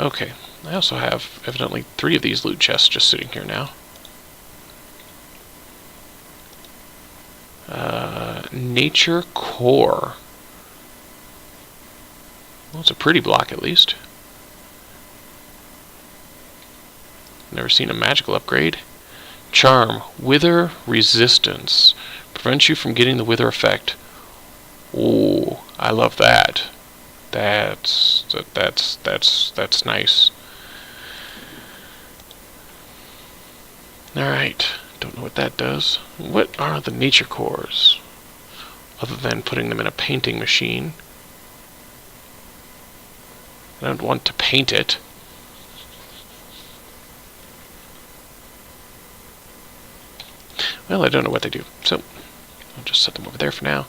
Okay, I also have evidently 3 of these loot chests just sitting here now. Nature Core. Well, it's a pretty block at least. Never seen a magical upgrade. Charm. Wither resistance. Prevents you from getting the wither effect. Ooh, I love that. That's nice. Alright. Don't know what that does. What are the nature cores? Other than putting them in a painting machine. I don't want to paint it. Well, I don't know what they do. So, I'll just set them over there for now.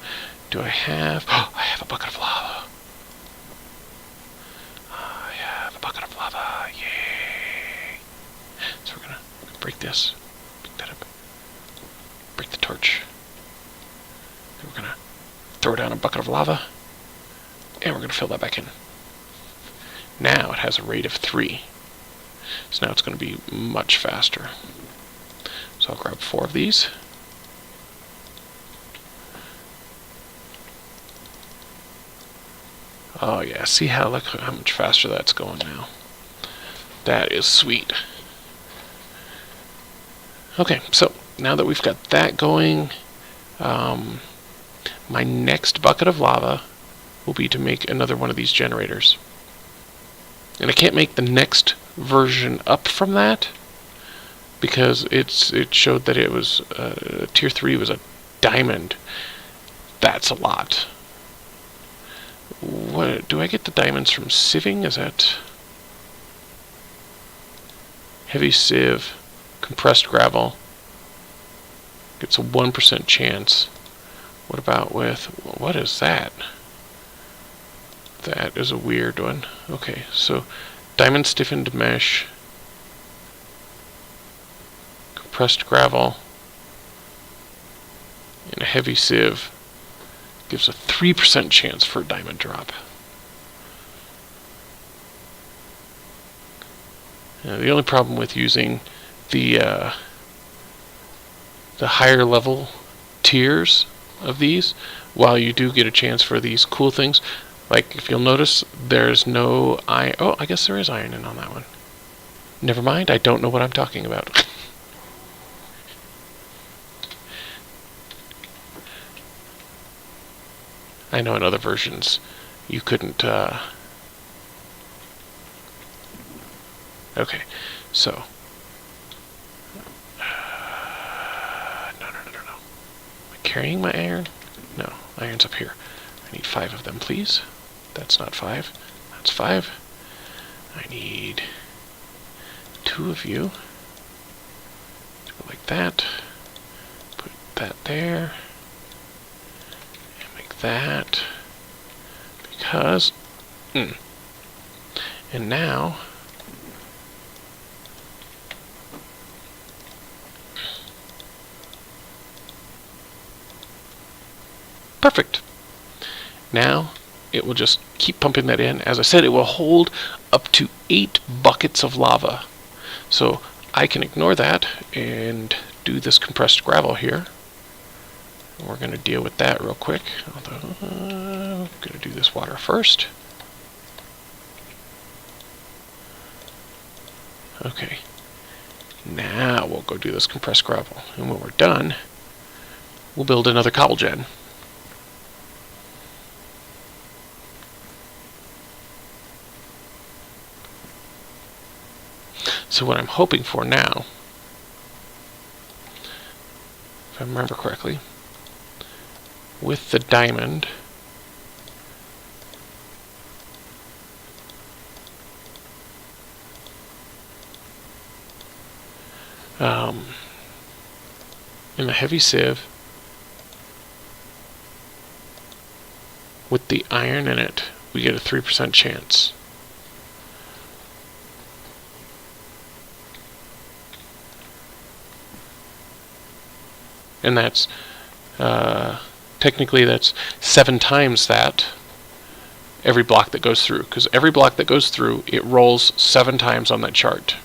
Do I have... Oh, I have a bucket of lava. I have a bucket of lava. Yay! So we're gonna break this. Pick that up. Break the torch. Then we're gonna throw down a bucket of lava. And we're gonna fill that back in. Now it has a rate of 3. So now it's going to be much faster. So I'll grab 4 of these. Oh yeah, see look how much faster that's going now. That is sweet. Okay, so now that we've got that going, my next bucket of lava will be to make another one of these generators. And I can't make the next version up from that because it showed that it was tier 3 was a diamond. That's a lot. What do I get the diamonds from sieving? Is that heavy sieve, compressed gravel? It's a 1% chance. What about with, what is that? That is a weird one. Okay, so diamond stiffened mesh, compressed gravel, and a heavy sieve gives a 3% chance for a diamond drop. The only problem with using the higher level tiers of these, while you do get a chance for these cool things, like if you'll notice, there's no iron. Oh, I guess there is iron in on that one. Never mind, I don't know what I'm talking about. I know in other versions you couldn't. Okay, so. No. Am I carrying my iron? No, iron's up here. I need 5 of them, please. That's not 5. That's 5. I need 2 of you. Go like that. Put that there. And make that. Because... And now... Perfect. Now it will just keep pumping that in. As I said, it will hold up to 8 buckets of lava. So I can ignore that and do this compressed gravel here. We're going to deal with that real quick. Although I'm going to do this water first. Okay. Now we'll go do this compressed gravel. And when we're done, we'll build another cobble gen. So what I'm hoping for now, if I remember correctly, with the diamond, in the heavy sieve, with the iron in it, we get a 3% chance. And that's, technically that's 7 times that every block that goes through. Because every block that goes through, it rolls 7 times on that chart.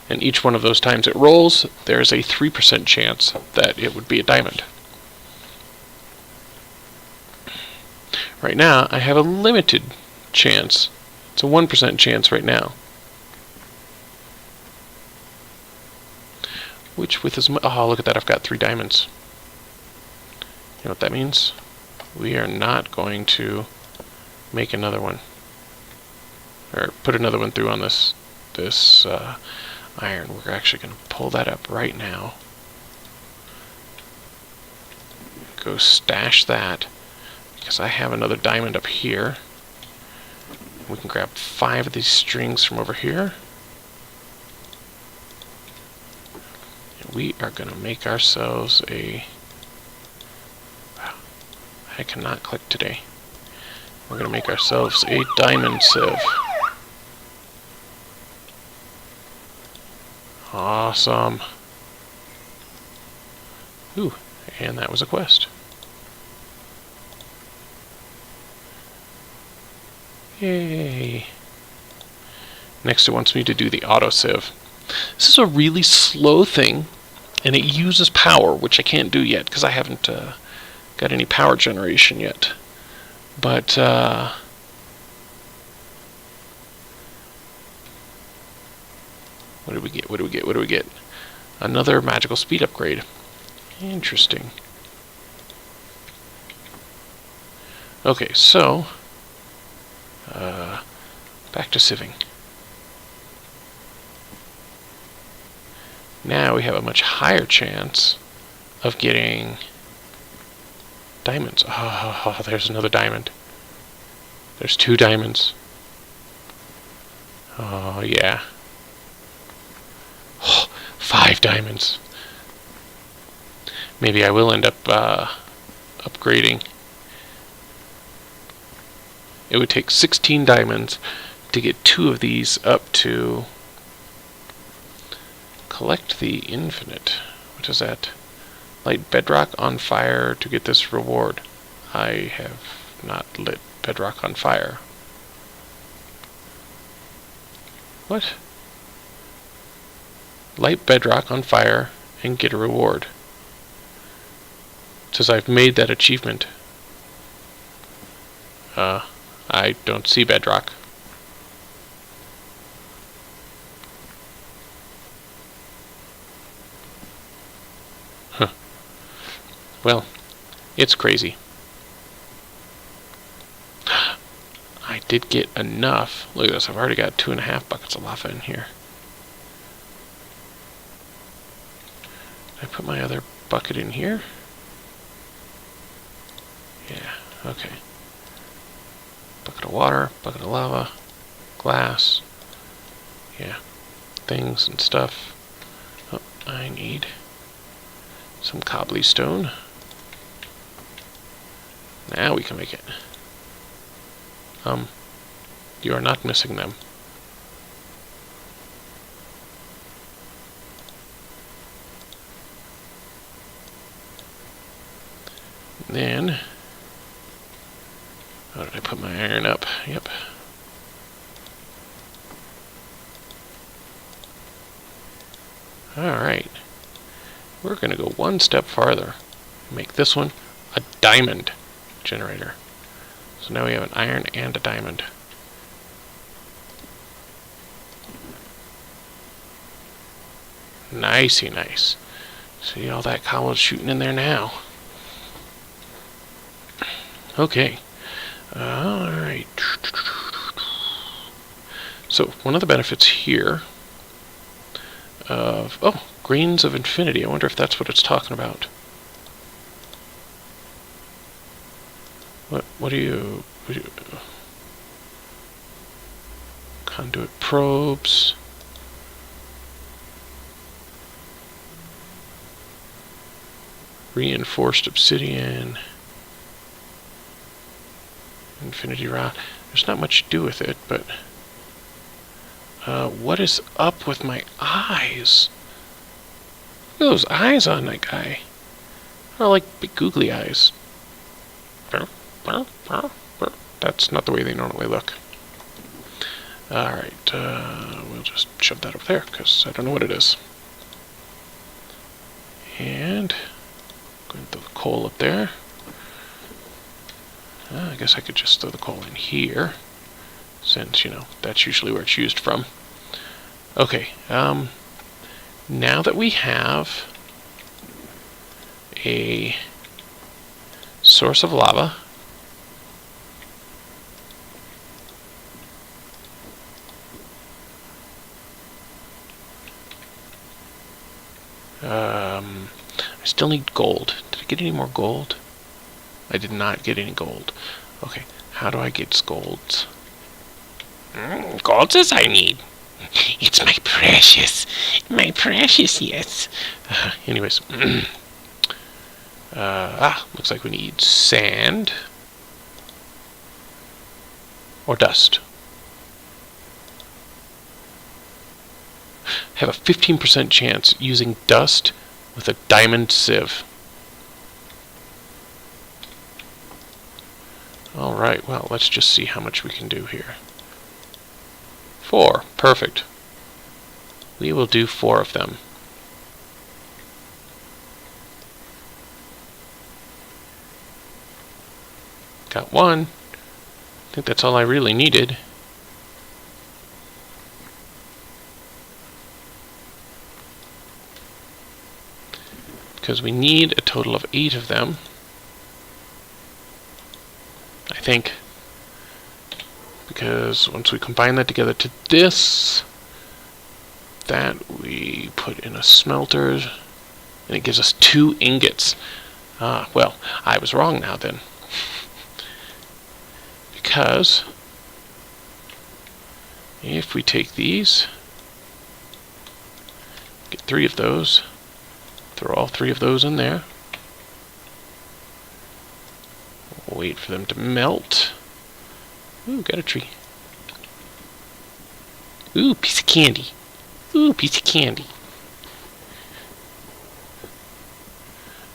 And each one of those times it rolls, there's a 3% chance that it would be a diamond. Right now, I have a limited chance. It's a 1% chance right now. Which with as much... Oh, look at that, I've got 3 diamonds. You know what that means? We are not going to make another one. Or put another one through on this iron. We're actually going to pull that up right now. Go stash that, because I have another diamond up here. We can grab 5 of these strings from over here. We are going to make ourselves a... Wow, I cannot click today. We're going to make ourselves a diamond sieve. Awesome. Ooh, and that was a quest. Yay. Next it wants me to do the auto sieve. This is a really slow thing, and it uses power, which I can't do yet because I haven't got any power generation yet. But what do we get? What do we get? What do we get? Another magical speed upgrade. Interesting. Okay, so back to sieving. Now we have a much higher chance of getting diamonds. Oh, there's another diamond. There's 2 diamonds. Oh, yeah. Oh, 5 diamonds. Maybe I will end up upgrading. It would take 16 diamonds to get 2 of these up to collect the infinite. What is that? Light bedrock on fire to get this reward. I have not lit bedrock on fire. What? Light bedrock on fire and get a reward. It says I've made that achievement. I don't see bedrock. Huh. Well, it's crazy. I did get enough. Look at this, I've already got 2.5 buckets of lava in here. Did I put my other bucket in here? Yeah, okay. Bucket of water, bucket of lava, glass. Yeah, things and stuff. Oh, I need some cobbly stone. Now we can make it. You are not missing them. Then, how did I put my iron up? Yep. Alright. We're going to go one step farther. Make this one a diamond generator. So now we have an iron and a diamond. Nicey nice. See all that cobble shooting in there now. Okay. Alright. So, one of the benefits here of... Oh, grains of infinity. I wonder if that's what it's talking about. What do you... Conduit probes. Reinforced obsidian. Infinity rod. There's not much to do with it, but... what is up with my eyes? Look at those eyes on that guy. They're like big googly eyes. That's not the way they normally look. Alright, we'll just shove that over there, because I don't know what it is. And... going to throw the coal up there. I guess I could just throw the coal in here, since, you know, that's usually where it's used from. Okay, now that we have a source of lava, I still need gold. Did I get any more gold? I did not get any gold. Okay, how do I get golds? Golds as I need. It's my precious, yes. Anyways, looks like we need sand or dust. Have a 15% chance using dust with a diamond sieve. Alright, well, let's just see how much we can do here. 4. Perfect. We will do 4 of them. Got 1. I think that's all I really needed. Because we need a total of 8 of them. I think, because once we combine that together to this, that we put in a smelter, and it gives us 2 ingots. Well, I was wrong now then. Because if we take these, get 3 of those, throw all 3 of those in there, wait for them to melt. Ooh, got a tree. Ooh, piece of candy. Ooh, piece of candy.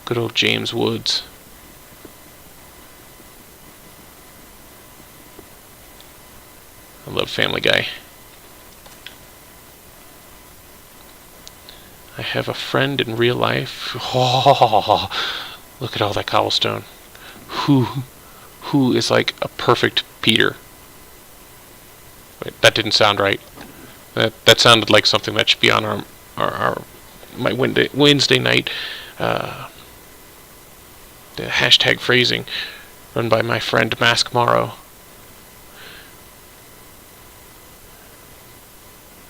Good old James Woods. I love Family Guy. I have a friend in real life. Oh, look at all that cobblestone. Who is like a perfect Peter? Wait, that didn't sound right. That sounded like something that should be on my Wednesday night the hashtag phrasing run by my friend Mask Morrow.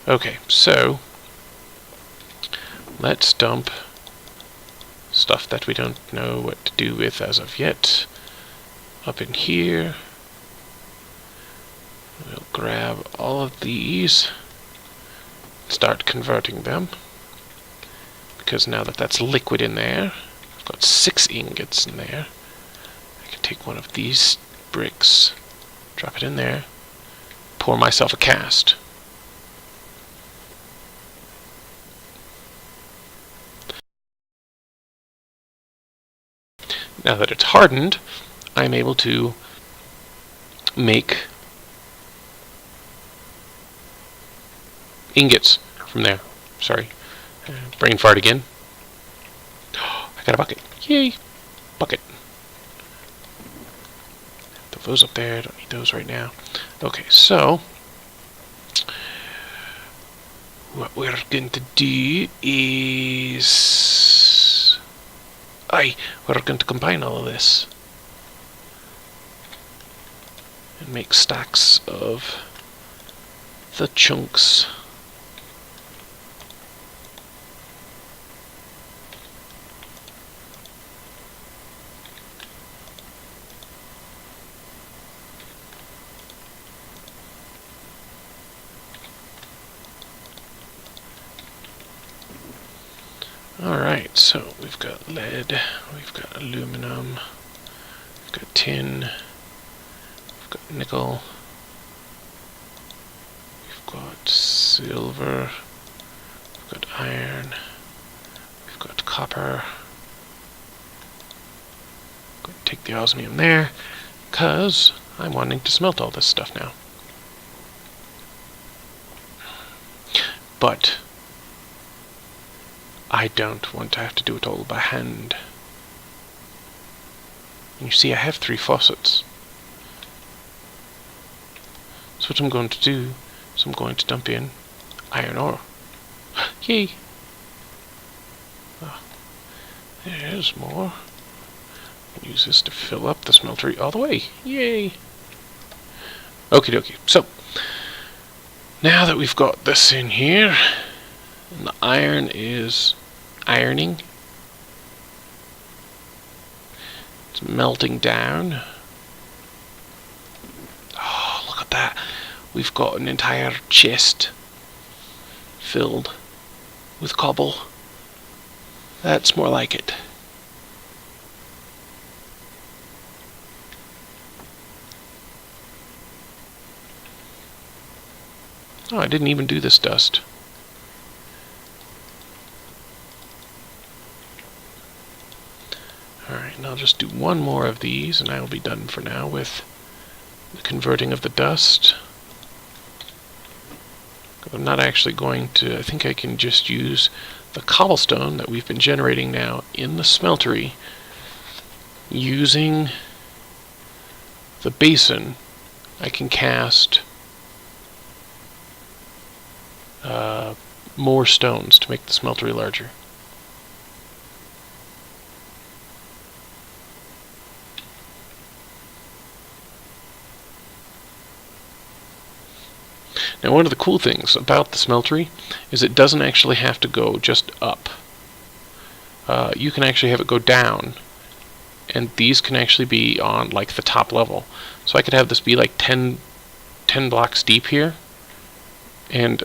Okay, so let's dump stuff that we don't know what to do with as of yet up in here. We'll grab all of these, start converting them, because now that that's liquid in there, I've got 6 ingots in there. I can take one of these bricks, drop it in there, pour myself a cast. Now that it's hardened, I'm able to make ingots from there. Sorry. Brain fart again. I got a bucket. Yay! Bucket. Throw those up there. Don't need those right now. Okay, so what we're going to do is we're going to combine all of this and make stacks of the chunks. Alright, so we've got lead, we've got aluminum, we've got tin, we've got nickel, we've got silver, we've got iron, we've got copper. I'm going to take the osmium there, because I'm wanting to smelt all this stuff now. But I don't want to have to do it all by hand. And you see, I have 3 faucets. So what I'm going to do is I'm going to dump in iron ore. Yay! Oh, there's more. Use this to fill up the smeltery all the way. Yay! Okie dokie. So, now that we've got this in here, and the iron is ironing, it's melting down. Oh, look at that. We've got an entire chest filled with cobble. That's more like it. Oh, I didn't even do this dust. Alright, and I'll just do one more of these and I will be done for now with the converting of the dust. I'm not actually going to, I think I can just use the cobblestone that we've been generating now in the smeltery using the basin. I can cast more stones to make the smeltery larger. Now, one of the cool things about the smeltery is it doesn't actually have to go just up. You can actually have it go down, and these can actually be on like the top level. So I could have this be like 10 blocks deep here, and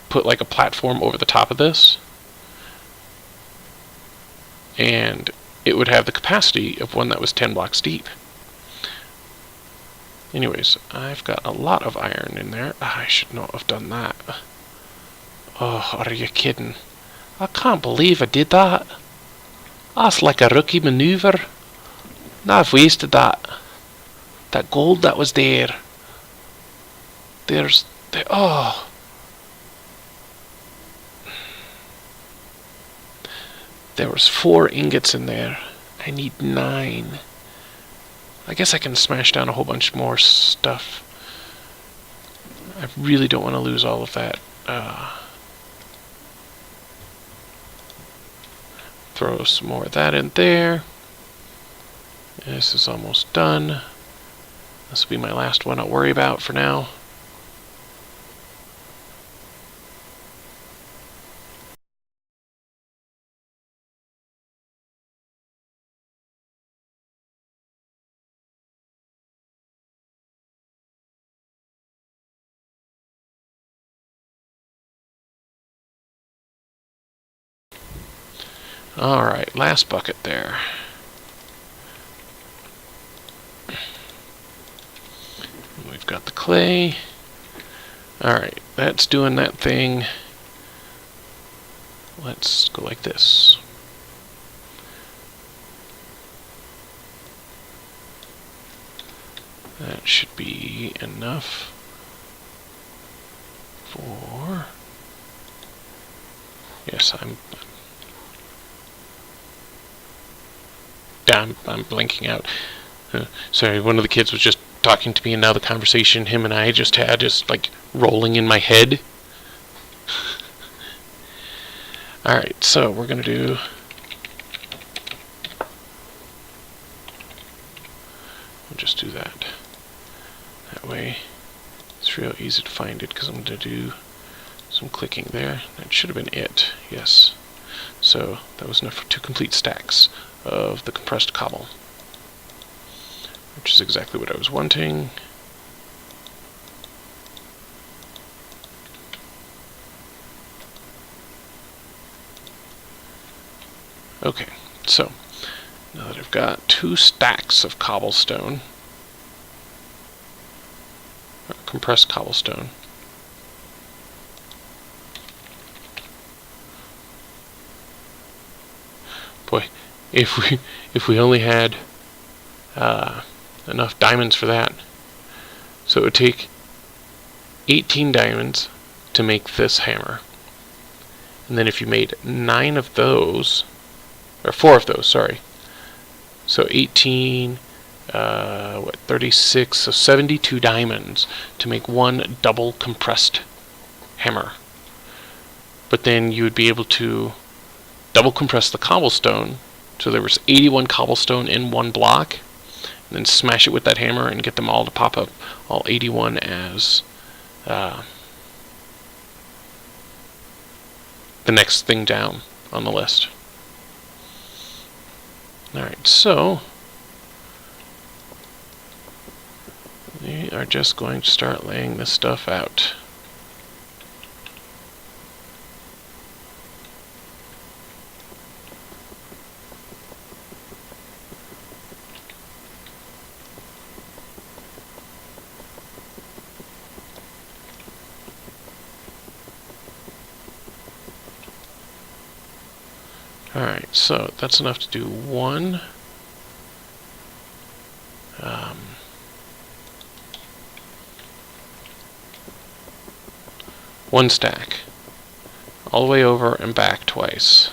put like a platform over the top of this, and it would have the capacity of one that was 10 blocks deep. Anyways, I've got a lot of iron in there. I should not have done that. Oh, are you kidding? I can't believe I did that. That's like a rookie maneuver. Now I've wasted that. That gold that was there. Oh. There was 4 ingots in there. I need 9. I guess I can smash down a whole bunch more stuff. I really don't want to lose all of that. Throw some more of that in there. This is almost done. This will be my last one I'll worry about for now. Alright, last bucket there. We've got the clay. Alright, that's doing that thing. Let's go like this. That should be enough for... Yes, I'm blinking out. Sorry, one of the kids was just talking to me, and now the conversation him and I just had is like rolling in my head. Alright, so we're gonna do... We'll just do that. That way it's real easy to find it, because I'm gonna do some clicking there. That should have been it, yes. So that was enough for 2 complete stacks of the compressed cobble, which is exactly what I was wanting. Okay, so now that I've got 2 stacks of cobblestone, or compressed cobblestone, boy, if we only had enough diamonds for that. So it would take 18 diamonds to make this hammer. And then if you made 9 of those, or 4 of those, sorry. So 18, 36, so 72 diamonds to make 1 double compressed hammer. But then you would be able to double compress the cobblestone, so there was 81 cobblestone in 1 block, and then smash it with that hammer and get them all to pop up, all 81 as the next thing down on the list. Alright, so we are just going to start laying this stuff out. Alright, so that's enough to do 1. One stack. All the way over and back twice.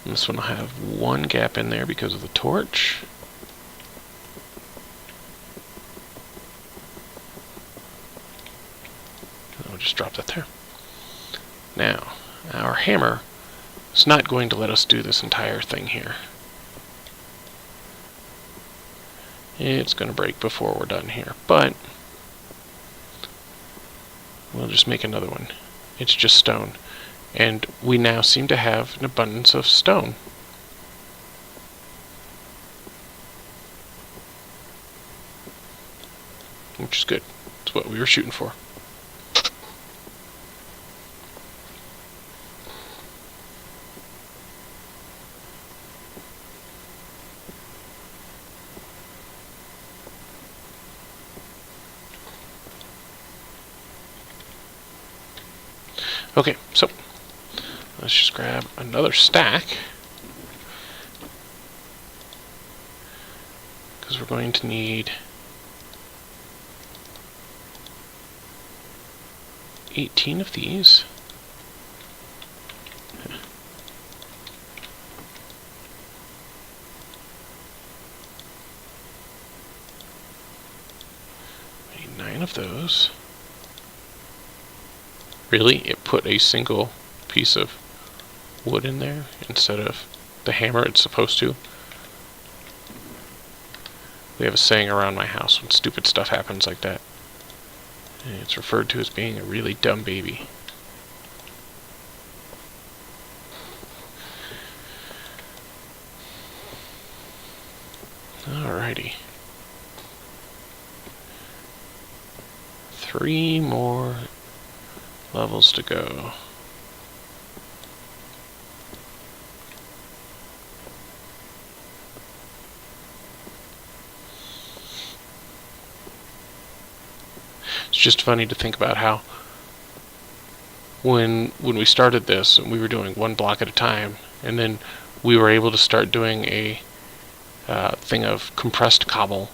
And this one will have 1 gap in there because of the torch. And we'll just drop that there. Now, our hammer is not going to let us do this entire thing here. It's going to break before we're done here, but we'll just make another one. It's just stone. And we now seem to have an abundance of stone. Which is good. It's what we were shooting for. Okay, so let's just grab another stack, because we're going to need 18 of these. Need 9 of those. Really? It put a single piece of wood in there instead of the hammer it's supposed to? We have a saying around my house when stupid stuff happens like that. And it's referred to as being a really dumb baby. Alrighty. 3 more levels to go. It's just funny to think about how when we started this, we were doing 1 block at a time, and then we were able to start doing a thing of compressed cobble.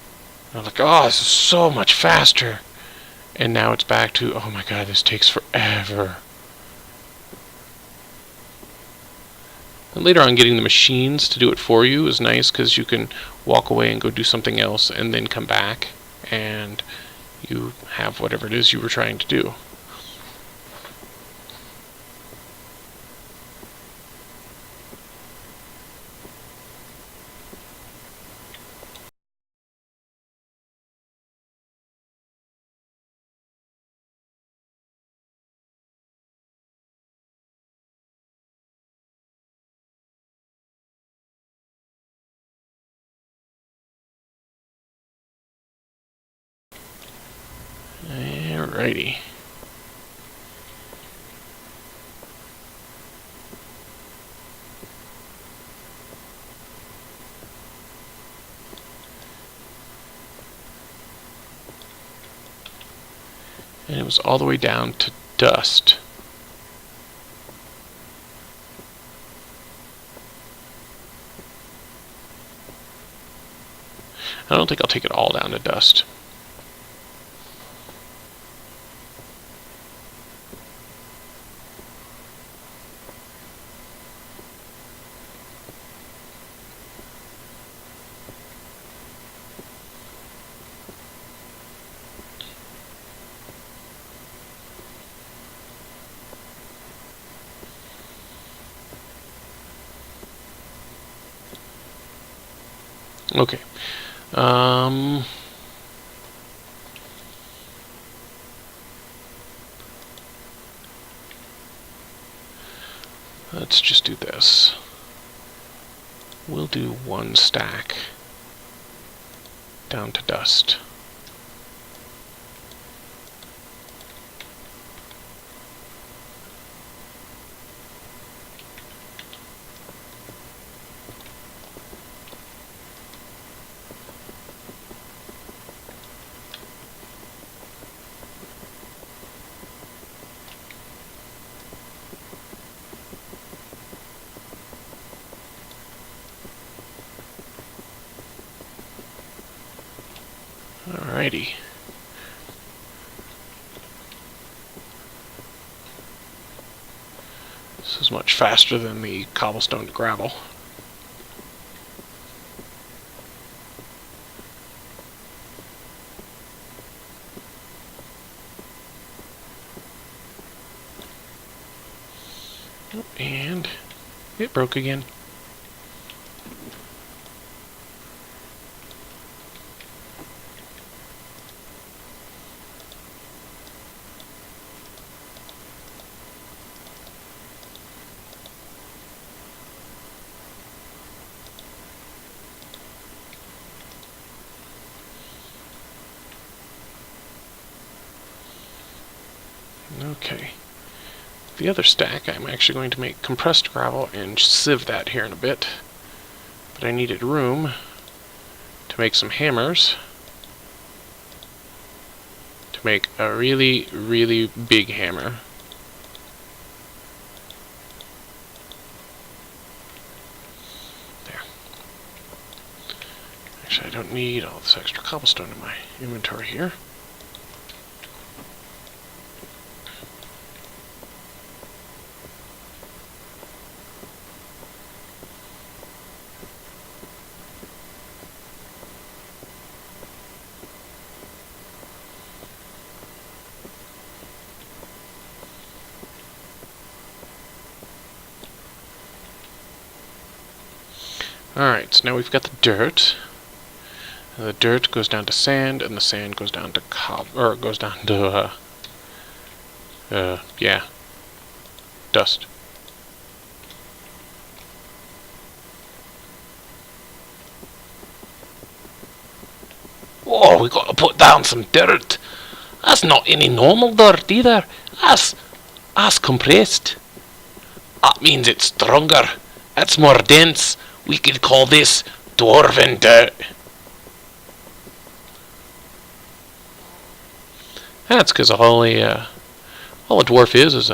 And I was like, oh, this is so much faster. And now it's back to, oh my god, this takes forever. And later on, getting the machines to do it for you is nice, because you can walk away and go do something else and then come back and you have whatever it is you were trying to do. Alrighty. And it was all the way down to dust. I don't think I'll take it all down to dust. Okay. Let's just do this. We'll do 1 stack down to dust. Alrighty. This is much faster than the cobblestone to gravel. And it broke again. Okay. The other stack, I'm actually going to make compressed gravel and sieve that here in a bit. But I needed room to make some hammers. To make a really, really big hammer. There. Actually, I don't need all this extra cobblestone in my inventory here. Alright, so now we've got the dirt. And the dirt goes down to sand, and the sand goes down to yeah, dust. Oh, we got to put down some dirt. That's not any normal dirt either. That's compressed. That means it's stronger. It's more dense. We could call this dwarven dirt. That's because all a dwarf is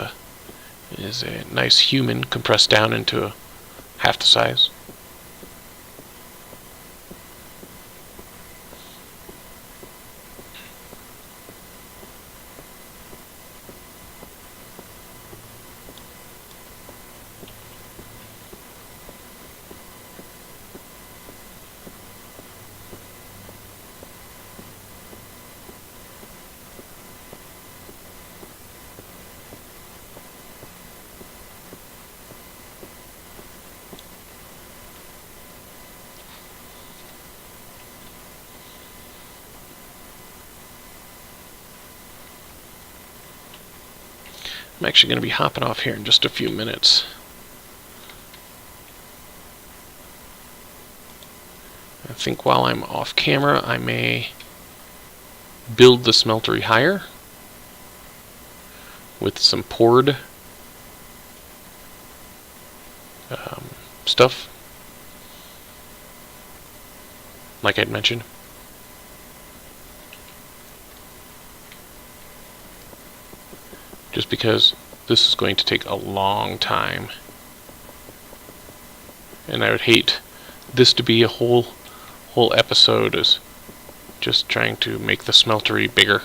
a nice human compressed down into half the size. I'm actually going to be hopping off here in just a few minutes. I think while I'm off camera, I may build the smeltery higher with some poured stuff, like I'd mentioned. Just because this is going to take a long time, and I would hate this to be a whole episode as just trying to make the smeltery bigger.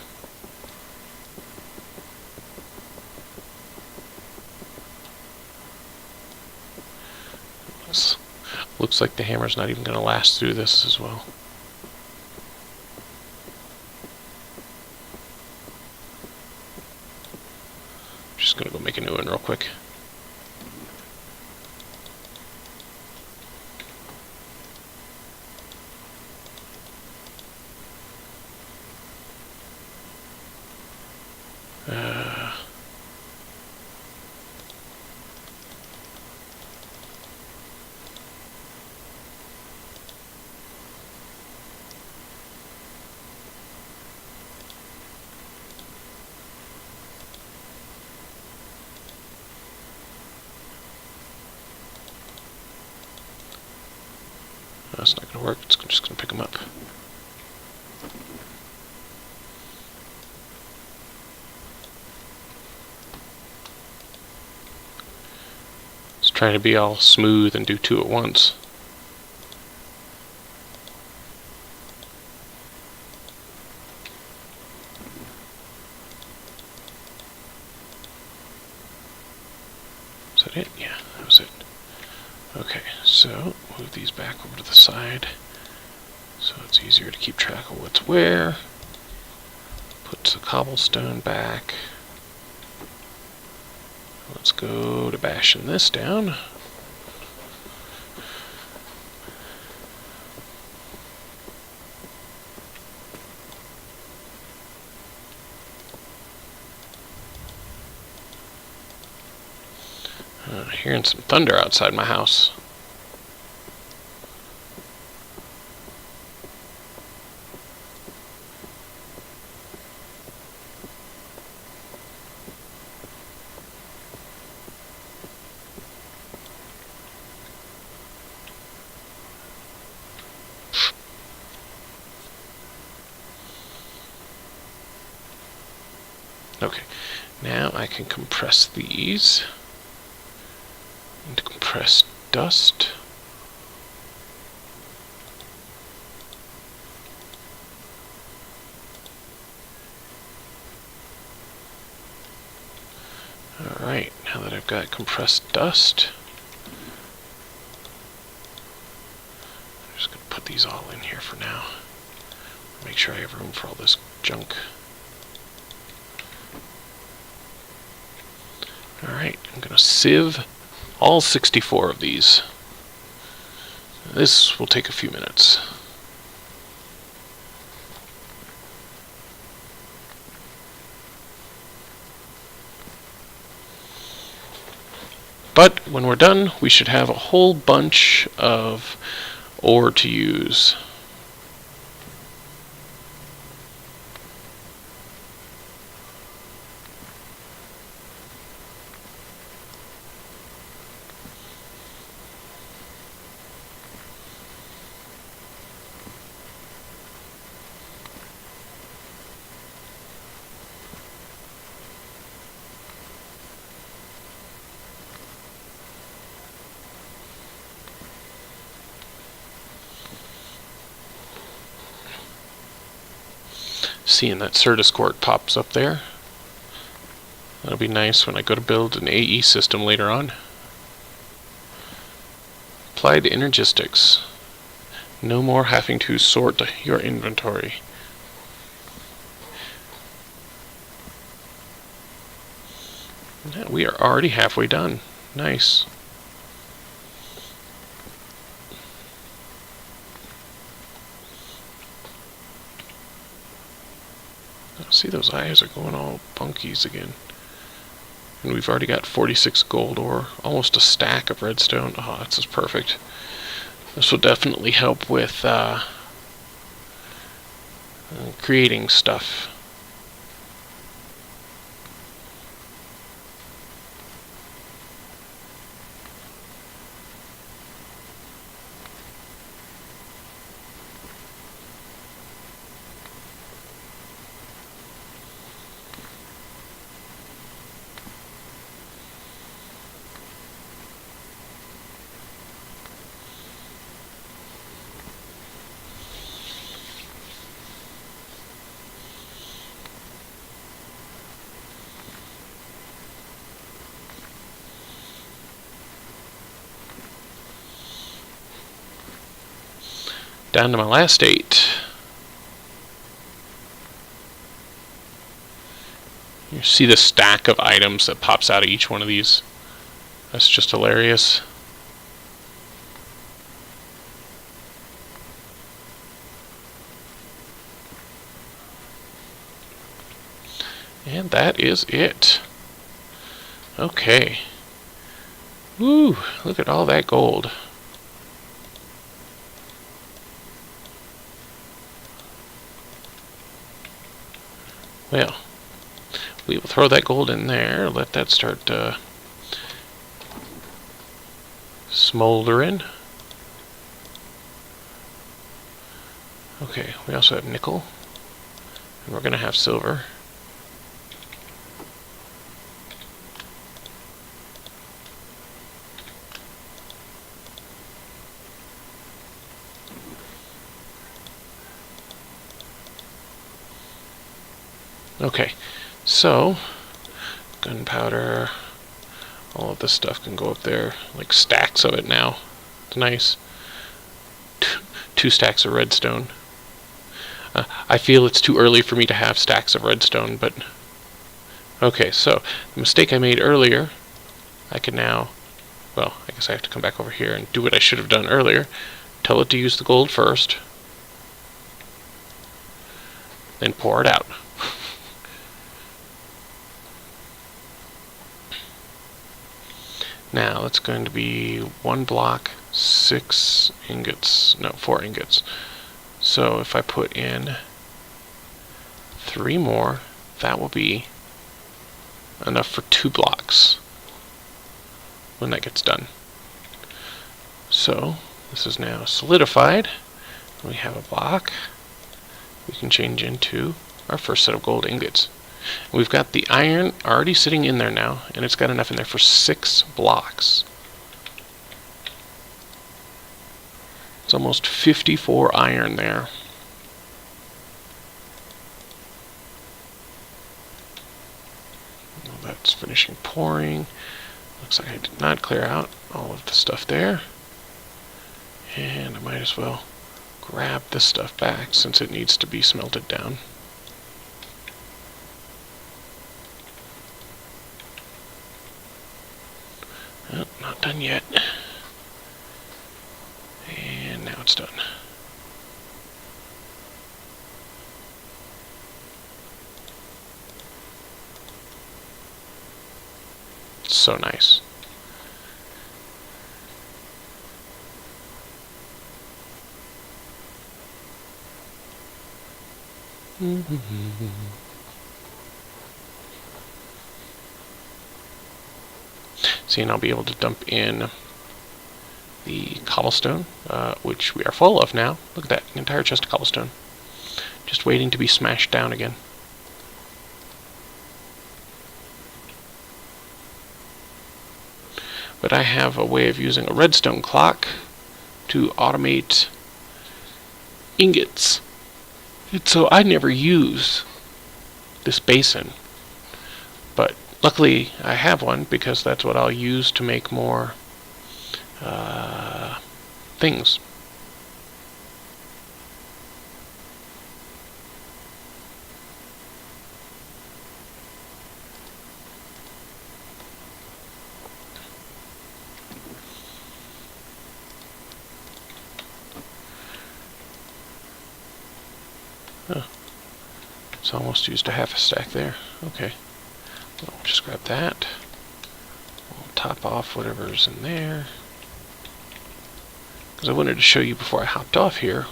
Looks like the hammer's not even going to last through this as well. Just going to go make a new one real quick. That's not going to work. It's just going to pick them up. It's trying to be all smooth and do two at once. Is that it? Yeah, that was it. Okay, so move these back over to the side so it's easier to keep track of what's where. Put the cobblestone back. Let's go to bashing this down. Hearing some thunder outside my house. Okay, now I can compress these into compressed dust. Alright, now that I've got compressed dust, I'm just going to put these all in here for now. Make sure I have room for all this junk. Alright, I'm going to sieve all 64 of these. This will take a few minutes. But when we're done, we should have a whole bunch of ore to use. Seeing that Certus Court pops up there. That'll be nice when I go to build an AE system later on. Applied energistics. No more having to sort your inventory. We are already halfway done. Nice. See, those eyes are going all bunkies again. And we've already got 46 gold ore, almost a stack of redstone. Oh, this is perfect. This will definitely help with creating stuff. Down to my last 8. You see the stack of items that pops out of each one of these. That's just hilarious. And that is it. Okay. Woo, look at all that gold. Well, we will throw that gold in there, let that start smoldering. Okay, we also have nickel, and we're going to have silver. Okay, so gunpowder, all of this stuff can go up there, like stacks of it now. It's nice. 2 stacks of redstone. I feel it's too early for me to have stacks of redstone, but okay, so the mistake I made earlier, I can now, well, I guess I have to come back over here and do what I should have done earlier. Tell it to use the gold first, then pour it out. Now it's going to be 1 block, 6 ingots, no, 4 ingots. So if I put in 3 more, that will be enough for 2 blocks when that gets done. So this is now solidified. We have a block we can change into our first set of gold ingots. We've got the iron already sitting in there now, and it's got enough in there for 6 blocks. It's almost 54 iron there. Well, that's finishing pouring. Looks like I did not clear out all of the stuff there. And I might as well grab this stuff back since it needs to be smelted down. Oh, not done yet. And now it's done. So nice. See, and I'll be able to dump in the cobblestone, which we are full of now. Look at that, an entire chest of cobblestone. Just waiting to be smashed down again. But I have a way of using a redstone clock to automate ingots. And so I never use this basin. But luckily I have one because that's what I'll use to make more things. Oh, it's almost used a half a stack there. Okay, we'll just grab that. We'll top off whatever's in there. Because I wanted to show you before I hopped off here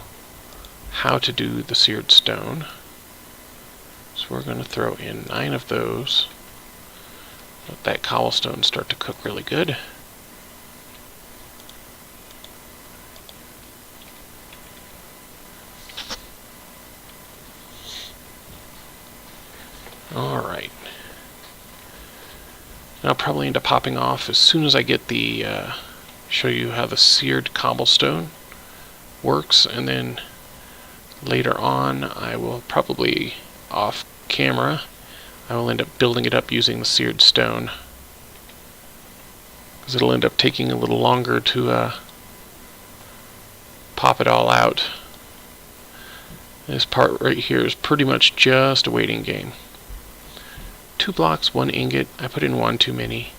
how to do the seared stone. So we're going to throw in 9 of those. Let that cobblestone start to cook really good. Alright. I'll probably end up popping off as soon as I get the show you how the seared cobblestone works, and then later on I will probably off camera I will end up building it up using the seared stone, because it'll end up taking a little longer to pop it all out. This part right here is pretty much just a waiting game. 2 blocks, 1 ingot. I put in 1 too many.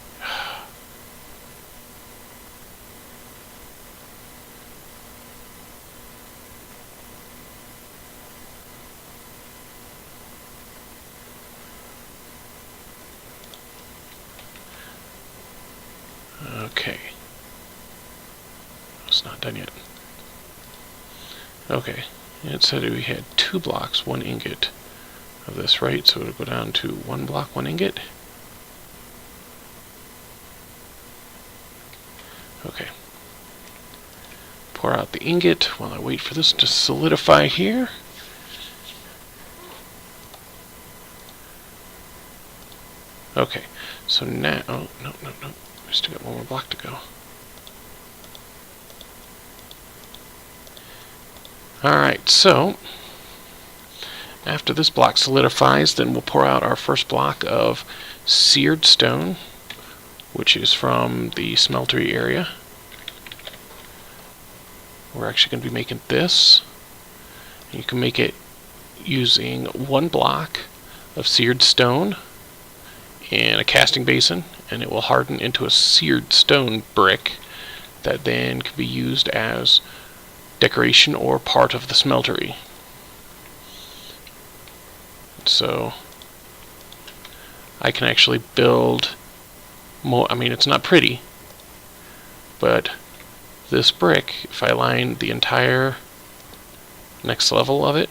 Okay. It's not done yet. Okay. It said we had 2 blocks, 1 ingot of this, right? So it'll go down to 1 block, 1 ingot. Okay. Pour out the ingot while I wait for this to solidify here. Okay. So now, oh, no. We still got 1 more block to go. Alright, so after this block solidifies, then we'll pour out our first block of seared stone, which is from the smeltery area. We're actually going to be making this. You can make it using 1 block of seared stone in a casting basin, and it will harden into a seared stone brick that then can be used as decoration or part of the smeltery. So I can actually build more. I mean, it's not pretty, but this brick, if I line the entire next level of it,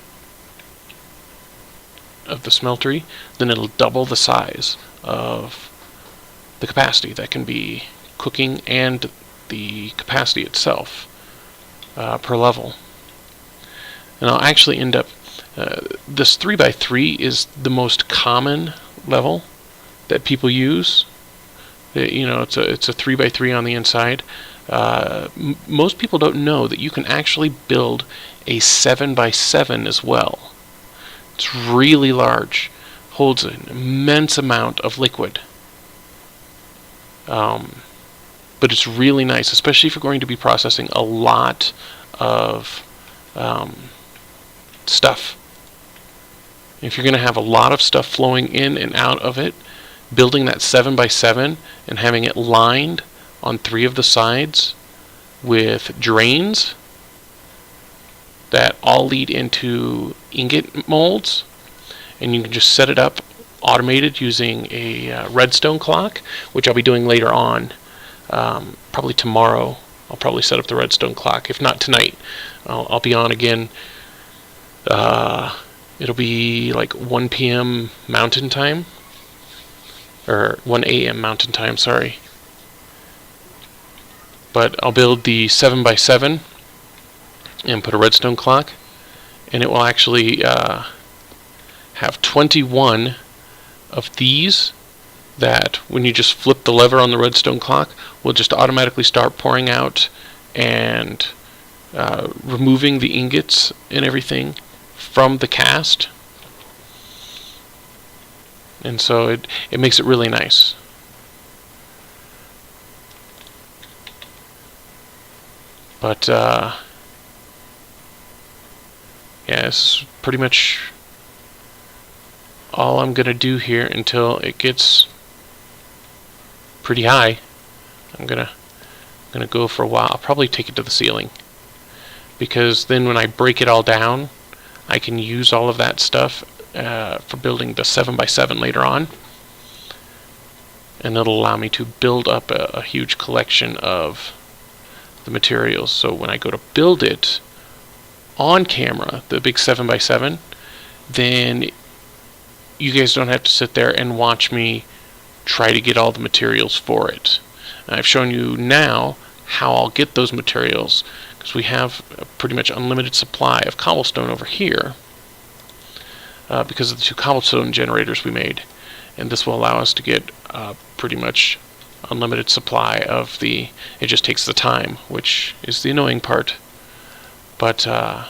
of the smeltery, then it'll double the size of the capacity that can be cooking and the capacity itself per level. And I'll actually end up This 3x3 is the most common level that people use. You know, it's a 3x3 on the inside. Most people don't know that you can actually build a 7x7 as well. It's really large, holds an immense amount of liquid. But it's really nice, especially if you're going to be processing a lot of stuff. If you're going to have a lot of stuff flowing in and out of it, building that 7x7 and having it lined on 3 of the sides with drains that all lead into ingot molds, and you can just set it up automated using a redstone clock, which I'll be doing later on. Probably tomorrow I'll probably set up the redstone clock. If not tonight, I'll be on again. It'll be like 1 p.m. Mountain Time, or 1 a.m. Mountain Time, sorry. But I'll build the 7x7 and put a redstone clock, and it will actually have 21 of these that when you just flip the lever on the redstone clock will just automatically start pouring out and removing the ingots and everything from the cast. And so it makes it really nice. But yeah, this is pretty much all I'm gonna do here until it gets pretty high. I'm gonna go for a while. I'll probably take it to the ceiling, because then when I break it all down, I can use all of that stuff for building the 7x7 later on, and it'll allow me to build up a huge collection of the materials. So when I go to build it on camera, the big 7x7, then you guys don't have to sit there and watch me try to get all the materials for it. And I've shown you now how I'll get those materials, because we have a pretty much unlimited supply of cobblestone over here because of the 2 cobblestone generators we made, and this will allow us to get pretty much unlimited supply of the. It just takes the time, which is the annoying part. But as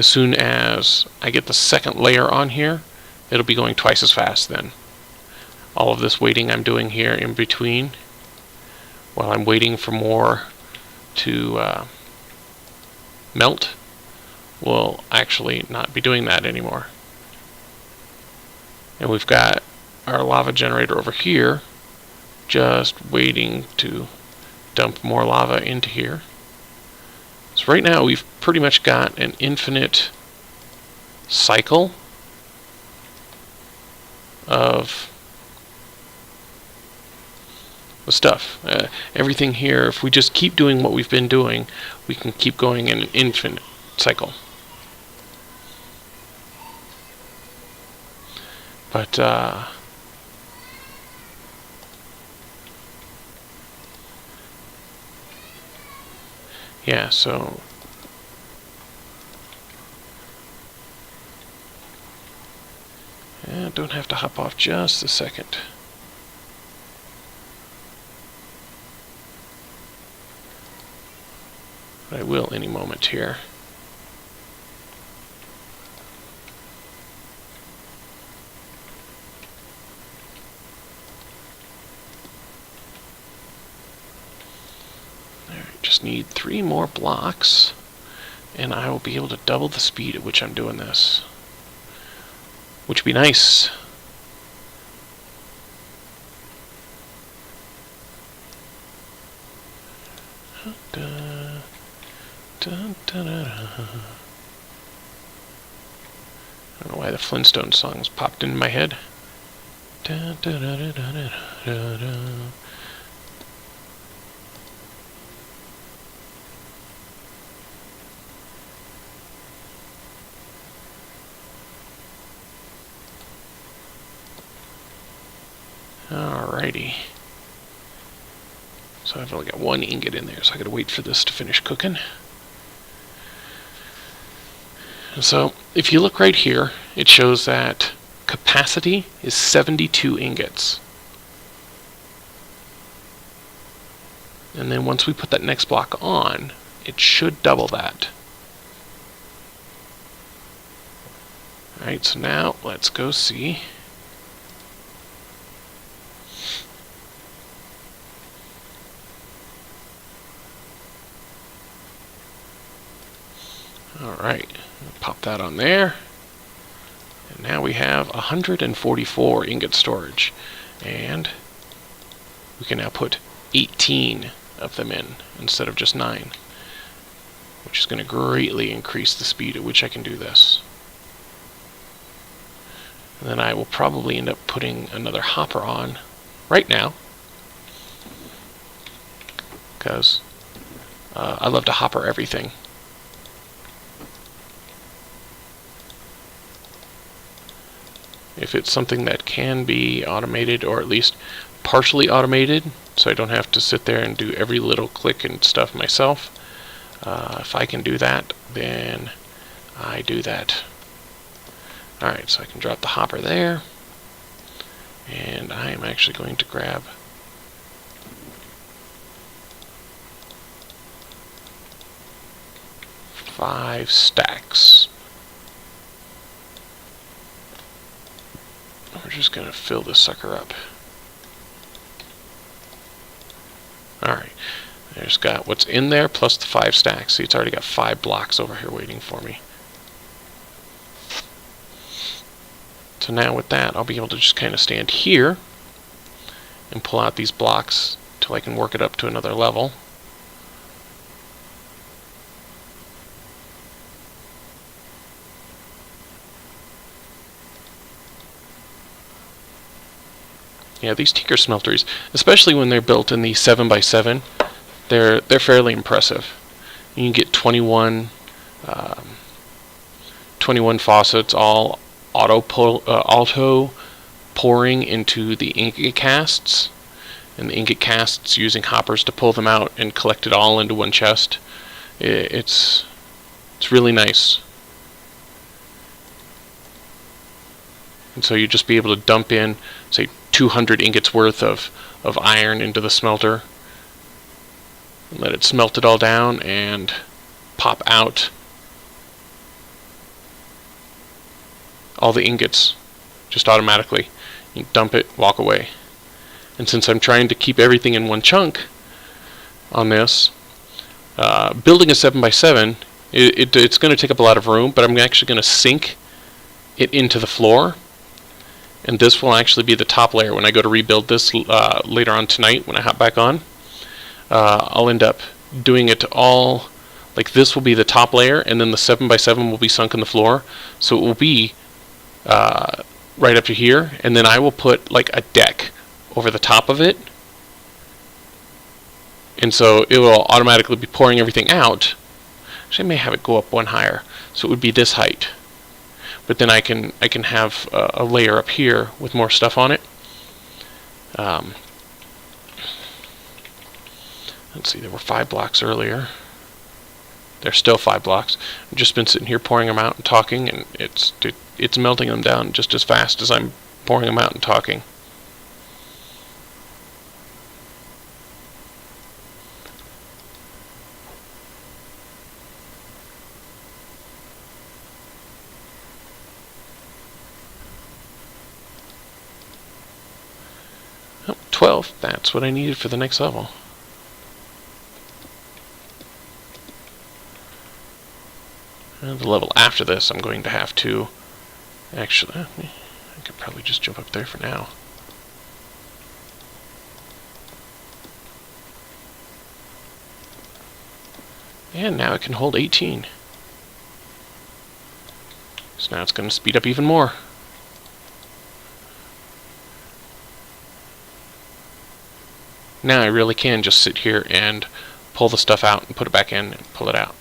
soon as I get the second layer on here, it'll be going twice as fast then. All of this waiting I'm doing here in between, while I'm waiting for more to melt, will actually not be doing that anymore. And we've got our lava generator over here just waiting to dump more lava into here. So right now we've pretty much got an infinite cycle of the stuff. Everything here, if we just keep doing what we've been doing, we can keep going in an infinite cycle. But yeah, so yeah, don't have to hop off just a second. But I will any moment here. Just need 3 more blocks, and I will be able to double the speed at which I'm doing this, which would be nice. I don't know why the Flintstone songs popped into my head. Alrighty. So I've only got 1 ingot in there, so I gotta wait for this to finish cooking. So if you look right here, it shows that capacity is 72 ingots. And then once we put that next block on, it should double that. Alright, so now let's go see. Alright, pop that on there. And now we have 144 ingot storage. And we can now put 18 of them in instead of just 9. Which is going to greatly increase the speed at which I can do this. And then I will probably end up putting another hopper on right now. Because I love to hopper everything. If it's something that can be automated, or at least partially automated, so I don't have to sit there and do every little click and stuff myself. If I can do that, then I do that. Alright, so I can drop the hopper there. And I am actually going to grab five stacks. We're just going to fill this sucker up. Alright, there's got what's in there plus the 5 stacks. See, it's already got 5 blocks over here waiting for me. So now with that, I'll be able to just kind of stand here and pull out these blocks till I can work it up to another level. Yeah, these Tinker smelteries, especially when they're built in the 7x7, they're fairly impressive. You can get 21 faucets all auto pouring into the ingot casts, and the ingot casts using hoppers to pull them out and collect it all into one chest. It's really nice. And so you just be able to dump in, say, 200 ingots worth of iron into the smelter, and let it smelt it all down and pop out all the ingots just automatically. You dump it, walk away. And since I'm trying to keep everything in one chunk on this, building a 7x7, it's going to take up a lot of room, but I'm actually going to sink it into the floor. And this will actually be the top layer. When I go to rebuild this later on tonight, when I hop back on, I'll end up doing it all, like this will be the top layer, and then the 7x7 will be sunk in the floor. So it will be right up to here, and then I will put like a deck over the top of it. And so it will automatically be pouring everything out. Actually, I may have it go up one higher. So it would be this height. But then I can have a layer up here with more stuff on it. Let's see, there were 5 blocks earlier. There's still 5 blocks. I've just been sitting here pouring them out and talking, and it's melting them down just as fast as I'm pouring them out and talking. Oh, 12. That's what I needed for the next level. And the level after this, I'm going to have to... Actually, I could probably just jump up there for now. And now it can hold 18. So now it's going to speed up even more. Now I really can just sit here and pull the stuff out and put it back in and pull it out.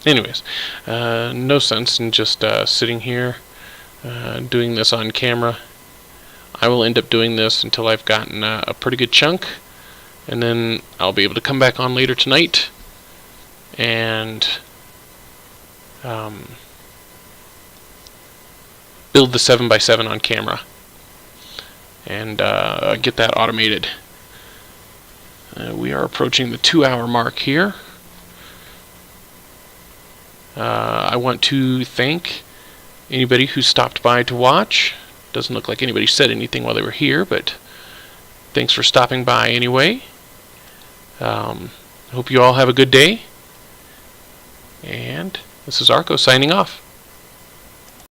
anyways, no sense in just sitting here doing this on camera. I will end up doing this until I've gotten a pretty good chunk, and then I'll be able to come back on later tonight and build the 7x7 on camera and get that automated. We are approaching the 2-hour mark here. I want to thank anybody who stopped by to watch. Doesn't look like anybody said anything while they were here, but thanks for stopping by anyway. Hope you all have a good day. And this is Arco signing off.